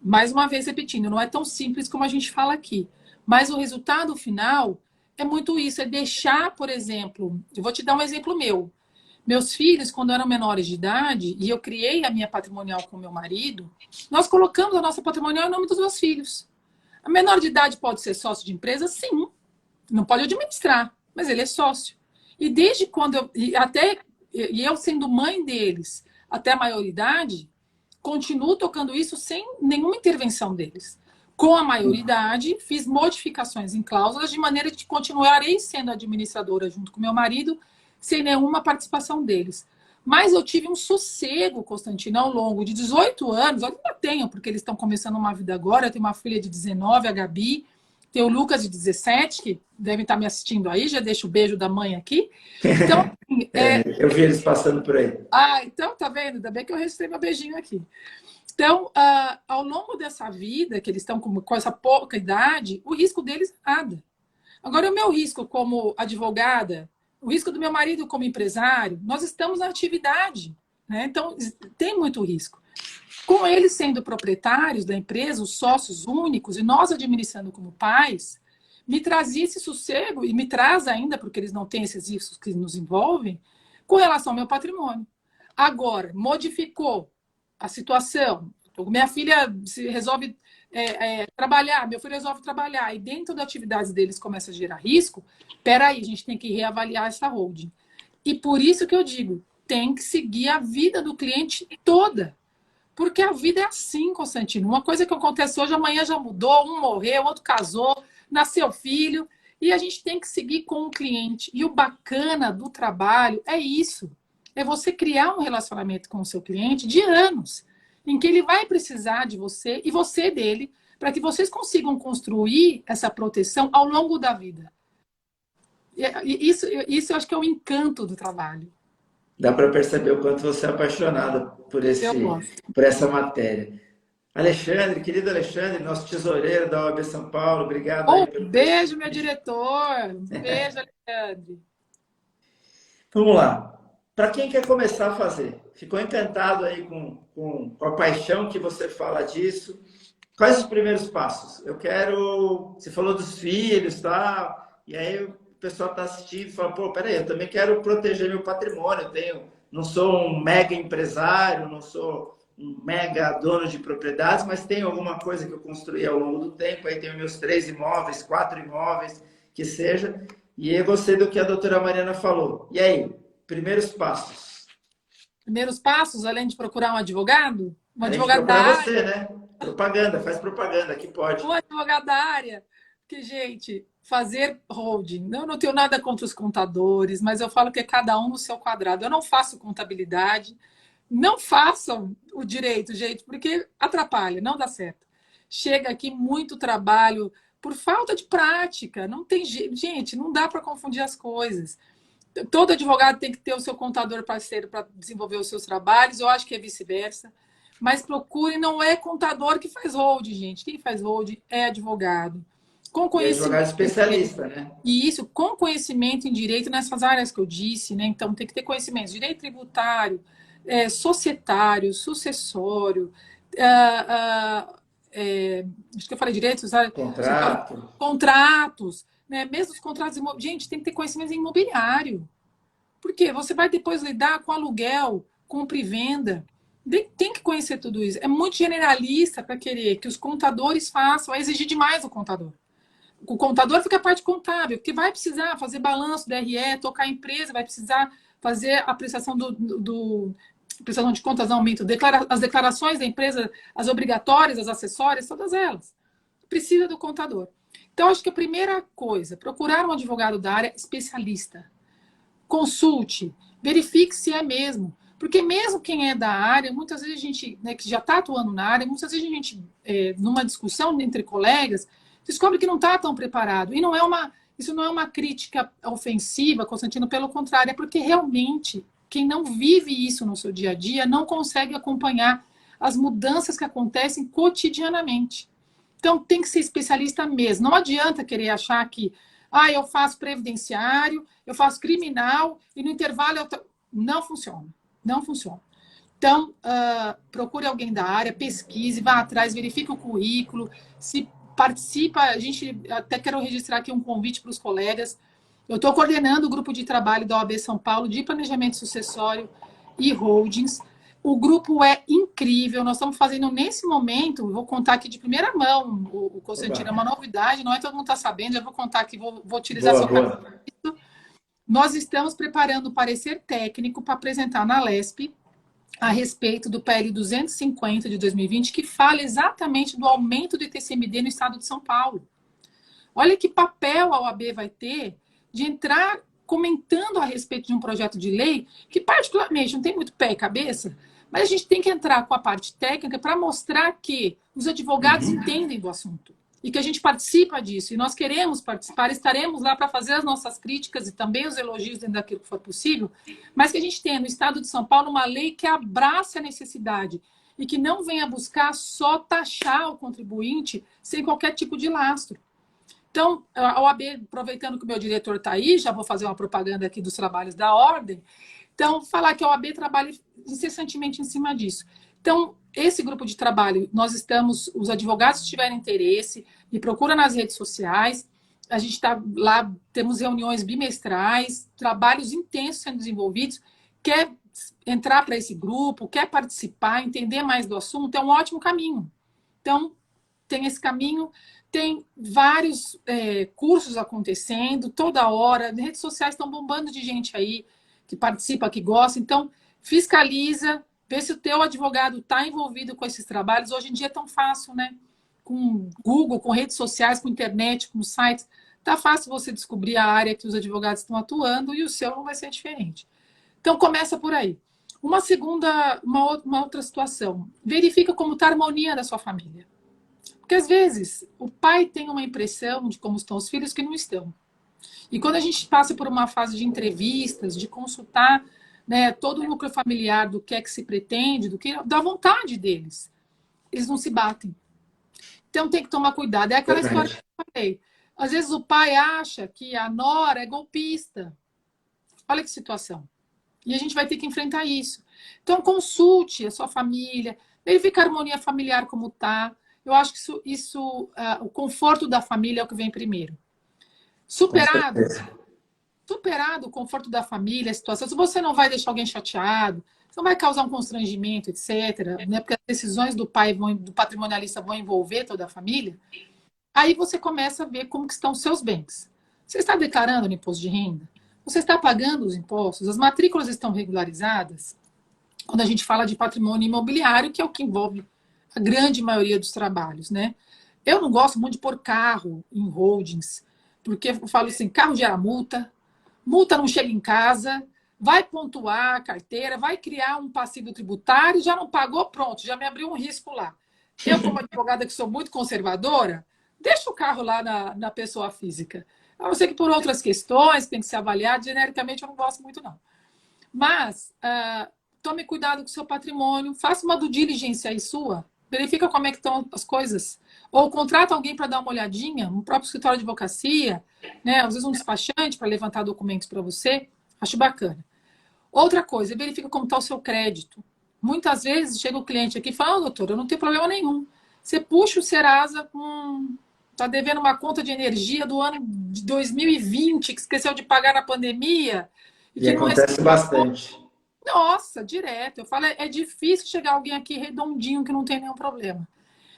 Mais uma vez repetindo, não é tão simples como a gente fala aqui. Mas o resultado final é muito isso, é deixar, por exemplo, eu vou te dar um exemplo meu. Meus filhos, quando eram menores de idade, e eu criei a minha patrimonial com meu marido, nós colocamos a nossa patrimonial em nome dos meus filhos. A menor de idade pode ser sócio de empresa? Sim. Não pode administrar, mas ele é sócio. E desde quando eu sendo mãe deles até a maioridade, continuo tocando isso sem nenhuma intervenção deles. Com a maioridade, fiz modificações em cláusulas de maneira que continuarei sendo administradora junto com meu marido, sem nenhuma participação deles. Mas eu tive um sossego, Constantino, ao longo de 18 anos, eu ainda tenho, porque eles estão começando uma vida agora, eu tenho uma filha de 19, a Gabi, tem o Lucas de 17, que devem estar me assistindo aí, já deixo o beijo da mãe aqui. Então, eu vi eles passando por aí. Então, tá vendo? Ainda bem que eu registrei meu beijinho aqui. Então, ao longo dessa vida, que eles estão com essa pouca idade, o risco deles nada. Agora, o meu risco como advogada, o risco do meu marido como empresário, nós estamos na atividade, né? Então, tem muito risco. Com eles sendo proprietários da empresa, os sócios únicos, e nós administrando como pais, me trazia esse sossego, e me traz ainda, porque eles não têm esses riscos que nos envolvem, com relação ao meu patrimônio. Agora, modificou a situação. Minha filha resolve trabalhar, meu filho resolve trabalhar, e dentro das atividades deles começa a gerar risco, peraí, a gente tem que reavaliar essa holding. E por isso que eu digo, tem que seguir a vida do cliente toda. Porque a vida é assim, Constantino. Uma coisa que acontece hoje, amanhã já mudou, um morreu, outro casou, nasceu filho, e a gente tem que seguir com o cliente. E o bacana do trabalho é isso. É você criar um relacionamento com o seu cliente de anos, em que ele vai precisar de você e você dele, para que vocês consigam construir essa proteção ao longo da vida. E isso eu acho que é o encanto do trabalho. Dá para perceber o quanto você é apaixonada por essa matéria. Alexandre, querido Alexandre, nosso tesoureiro da OAB São Paulo, obrigado. Beijo, meu diretor. Beijo, Alexandre. Vamos lá. Para quem quer começar a fazer, ficou encantado aí com a paixão que você fala disso, Quais os primeiros passos? Eu quero... Você falou dos filhos, tá? E aí o pessoal está assistindo e fala, pô, peraí, eu também quero proteger meu patrimônio. Eu tenho... Não sou um mega empresário, não sou um mega dono de propriedades, mas tenho alguma coisa que eu construí ao longo do tempo. Aí tenho meus 3 imóveis, 4 imóveis, que seja. E eu gostei do que a doutora Mariana falou. E aí, primeiros passos? Primeiros passos, além de procurar um advogado? Um Além de advogado da procurar área? você, né? Propaganda, faz propaganda, que pode. Um advogado da área? Porque, gente, fazer holding, eu não tenho nada contra os contadores, mas eu falo que é cada um no seu quadrado. Eu não faço contabilidade, não façam o direito, gente, porque atrapalha, não dá certo. Chega aqui muito trabalho por falta de prática. Não tem gente, não dá para confundir as coisas. Todo advogado tem que ter o seu contador parceiro para desenvolver os seus trabalhos. Eu acho que é vice-versa. Mas procure, não é contador que faz hold, gente. Quem faz hold é advogado. Com E advogado conhecimento especialista, né? e isso com conhecimento em direito nessas áreas que eu disse, né? Então tem que ter conhecimento, direito tributário, societário, sucessório, acho que eu falei direito, Contrato. contratos, né? Mesmo os contratos, gente, tem que ter conhecimento em imobiliário, porque você vai depois lidar com aluguel, compra e venda. Tem que conhecer tudo isso. É muito generalista para querer que os contadores façam, é exigir demais do contador. O contador fica a parte contábil, porque vai precisar fazer balanço do RE, tocar a empresa, vai precisar fazer a prestação prestação de contas, aumento, as declarações da empresa, as obrigatórias, as acessórias, todas elas. Precisa do contador. Então, acho que a primeira coisa, procurar um advogado da área especialista. Consulte, verifique se é mesmo. Porque mesmo quem é da área, muitas vezes a gente, né, que já está atuando na área, muitas vezes a gente, numa discussão entre colegas, descobre que não está tão preparado. E isso não é uma crítica ofensiva, Constantino, pelo contrário, é porque realmente quem não vive isso no seu dia a dia não consegue acompanhar as mudanças que acontecem cotidianamente. Então, tem que ser especialista mesmo. Não adianta querer achar que eu faço previdenciário, eu faço criminal e no intervalo não funciona. Não funciona. Então, procure alguém da área, pesquise, vá atrás, verifique o currículo, se participa, a gente até quero registrar aqui um convite para os colegas. Eu estou coordenando o grupo de trabalho da OAB São Paulo de planejamento sucessório e holdings. O grupo é incrível, nós estamos fazendo nesse momento, vou contar aqui de primeira mão, o Constantino, é uma novidade, não é todo mundo está sabendo, já vou contar aqui, vou utilizar boa, seu boa. cartão. Nós estamos preparando o parecer técnico para apresentar na LESP a respeito do PL 250 de 2020, que fala exatamente do aumento do ITCMD no estado de São Paulo. Olha que papel a OAB vai ter de entrar comentando a respeito de um projeto de lei que, particularmente, não tem muito pé e cabeça, mas a gente tem que entrar com a parte técnica para mostrar que os advogados entendem do assunto e que a gente participa disso. E nós queremos participar, estaremos lá para fazer as nossas críticas e também os elogios dentro daquilo que for possível, mas que a gente tenha no estado de São Paulo uma lei que abrace a necessidade e que não venha buscar só taxar o contribuinte sem qualquer tipo de lastro. Então, a OAB, aproveitando que o meu diretor está aí, já vou fazer uma propaganda aqui dos trabalhos da ordem. Então, falar que a OAB trabalha incessantemente em cima disso. Então, esse grupo de trabalho, nós estamos, os advogados que tiverem interesse, me procura nas redes sociais, a gente está lá, temos reuniões bimestrais, trabalhos intensos sendo desenvolvidos, quer entrar para esse grupo, quer participar, entender mais do assunto, é um ótimo caminho. Então, tem esse caminho, tem vários cursos acontecendo, toda hora, as redes sociais estão bombando de gente aí, que participa, que gosta, então, fiscaliza, vê se o teu advogado está envolvido com esses trabalhos. Hoje em dia é tão fácil, né? Com Google, com redes sociais, com internet, com sites. Está fácil você descobrir a área que os advogados estão atuando e o seu não vai ser diferente. Então, começa por aí. Uma outra situação. Verifica como está a harmonia da sua família. Porque, às vezes, o pai tem uma impressão de como estão os filhos que não estão. E quando a gente passa por uma fase de entrevistas, de consultar, né, todo o núcleo familiar do que é que se pretende, da vontade deles. Eles não se batem. Então tem que tomar cuidado. É aquela história que eu falei. Às vezes o pai acha que a nora é golpista. Olha que situação. E a gente vai ter que enfrentar isso. Então consulte a sua família, verifique a harmonia familiar como está. Eu acho que o conforto da família é o que vem primeiro. Superado o conforto da família, a situação, se você não vai deixar alguém chateado, você não vai causar um constrangimento, etc., né? Porque as decisões do pai, do patrimonialista vão envolver toda a família, aí você começa a ver como que estão os seus bens. Você está declarando no imposto de renda? Você está pagando os impostos? As matrículas estão regularizadas? Quando a gente fala de patrimônio imobiliário, que é o que envolve a grande maioria dos trabalhos, né? Eu não gosto muito de pôr carro em holdings, porque eu falo assim, carro gera multa, multa não chega em casa, vai pontuar a carteira, vai criar um passivo tributário, já não pagou, pronto, já me abriu um risco lá. Eu, como advogada que sou muito conservadora, deixa o carro lá na pessoa física. A não ser que por outras questões, tem que ser avaliado, genericamente eu não gosto muito, não. Mas, tome cuidado com o seu patrimônio, faça uma due diligence aí sua, verifica como é que estão as coisas, ou contrata alguém para dar uma olhadinha, um próprio escritório de advocacia, né? Às vezes um despachante para levantar documentos para você, acho bacana. Outra coisa, verifica como está o seu crédito. Muitas vezes chega o cliente aqui e fala, doutor, eu não tenho problema nenhum. Você puxa o Serasa, está devendo uma conta de energia do ano de 2020, que esqueceu de pagar na pandemia. E que acontece bastante. Nossa, direto. Eu falo, é difícil chegar alguém aqui redondinho que não tem nenhum problema.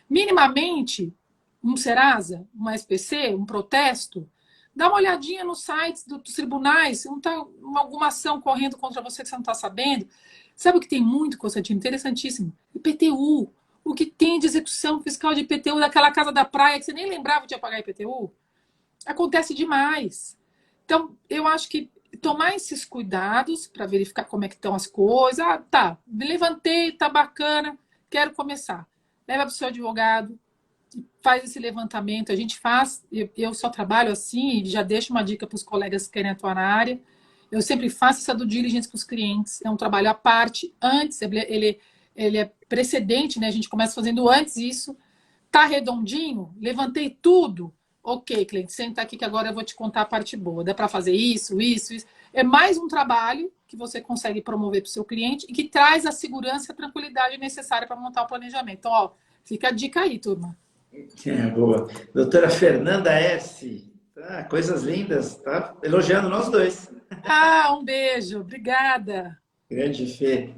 Minimamente, um Serasa, uma SPC, um protesto, dá uma olhadinha nos sites dos tribunais, se não está alguma ação correndo contra você que você não está sabendo. Sabe o que tem muito, Constantino? Interessantíssimo. IPTU. O que tem de execução fiscal de IPTU daquela casa da praia que você nem lembrava de pagar IPTU? Acontece demais. Então, eu acho que tomar esses cuidados para verificar como é que estão as coisas. Ah, tá, me levantei, tá bacana, quero começar. Leva para o seu advogado, faz esse levantamento. A gente faz, eu só trabalho assim, e já deixo uma dica para os colegas que querem atuar na área. Eu sempre faço essa due diligence com os clientes. É um trabalho à parte, antes, ele é precedente, né? A gente começa fazendo antes isso. Tá redondinho? Levantei tudo. Ok, cliente, senta aqui que agora eu vou te contar a parte boa. Dá para fazer isso. É mais um trabalho que você consegue promover para o seu cliente e que traz a segurança e a tranquilidade necessária para montar o planejamento. Então, ó, fica a dica aí, turma. Boa. Doutora Fernanda S. Coisas lindas, tá elogiando nós dois. Um beijo, obrigada. Grande Fê.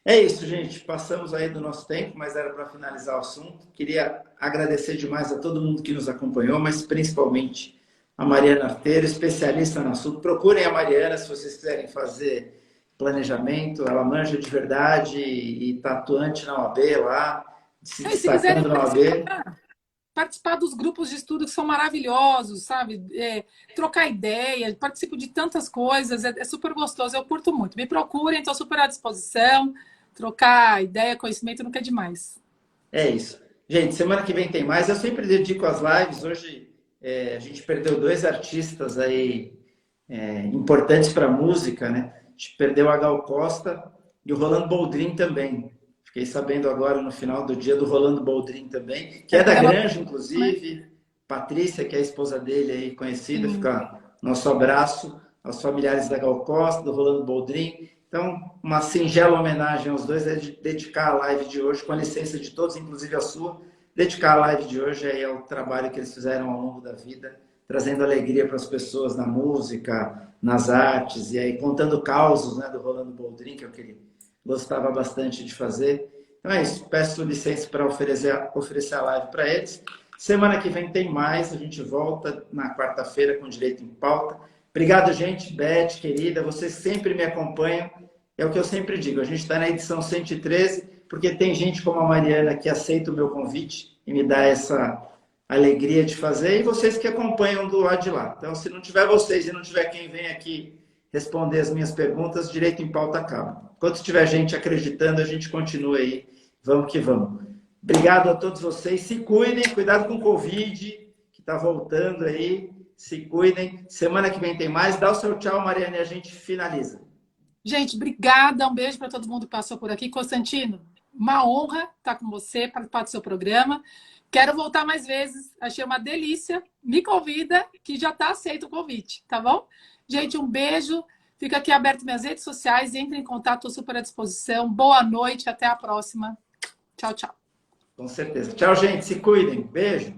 É isso, gente. Passamos aí do nosso tempo, mas era para finalizar o assunto. Queria agradecer demais a todo mundo que nos acompanhou, mas principalmente a Mariana Arteiro, especialista no assunto. Procurem a Mariana se vocês quiserem fazer planejamento. Ela manja de verdade e está atuante na OAB lá, se destacando na OAB. Participar dos grupos de estudo que são maravilhosos, sabe? Trocar ideia, participo de tantas coisas, é super gostoso, eu curto muito. Me procurem, estou super à disposição. Trocar ideia, conhecimento nunca é demais. É isso. Gente, semana que vem tem mais. Eu sempre dedico as lives. Hoje a gente perdeu 2 artistas aí importantes para a música, né? A gente perdeu a Gal Costa e o Rolando Boldrin também. Fiquei sabendo agora no final do dia do Rolando Boldrin também, que é da Granja, inclusive. Patrícia, que é a esposa dele aí, conhecida. Fica nosso abraço aos familiares da Gal Costa, do Rolando Boldrin. Então, uma singela homenagem aos dois é dedicar a live de hoje, com a licença de todos, inclusive a sua, dedicar a live de hoje aí ao trabalho que eles fizeram ao longo da vida, trazendo alegria para as pessoas na música, nas artes, e aí contando causos, né, do Rolando Boldrin, que é o que ele gostava bastante de fazer. Então é isso, peço licença para oferecer a live para eles. Semana que vem tem mais, a gente volta na quarta-feira com Direito em Pauta. Obrigado, gente. Beth, querida, vocês sempre me acompanham. É o que eu sempre digo, a gente está na edição 113, porque tem gente como a Mariana que aceita o meu convite e me dá essa alegria de fazer, e vocês que acompanham do lado de lá. Então, se não tiver vocês e não tiver quem vem aqui responder as minhas perguntas, Direito em Pauta acaba. Enquanto tiver gente acreditando, a gente continua aí. Vamos que vamos. Obrigado a todos vocês. Se cuidem, cuidado com o Covid, que está voltando aí. Se cuidem. Semana que vem tem mais. Dá o seu tchau, Mariana, e a gente finaliza. Gente, obrigada. Um beijo para todo mundo que passou por aqui. Constantino, uma honra estar com você, participar do seu programa. Quero voltar mais vezes. Achei uma delícia. Me convida, que já está aceito o convite, tá bom? Gente, um beijo. Fica aqui aberto minhas redes sociais. Entre em contato, estou super à disposição. Boa noite, até a próxima. Tchau, tchau. Com certeza. Tchau, gente. Se cuidem. Beijo.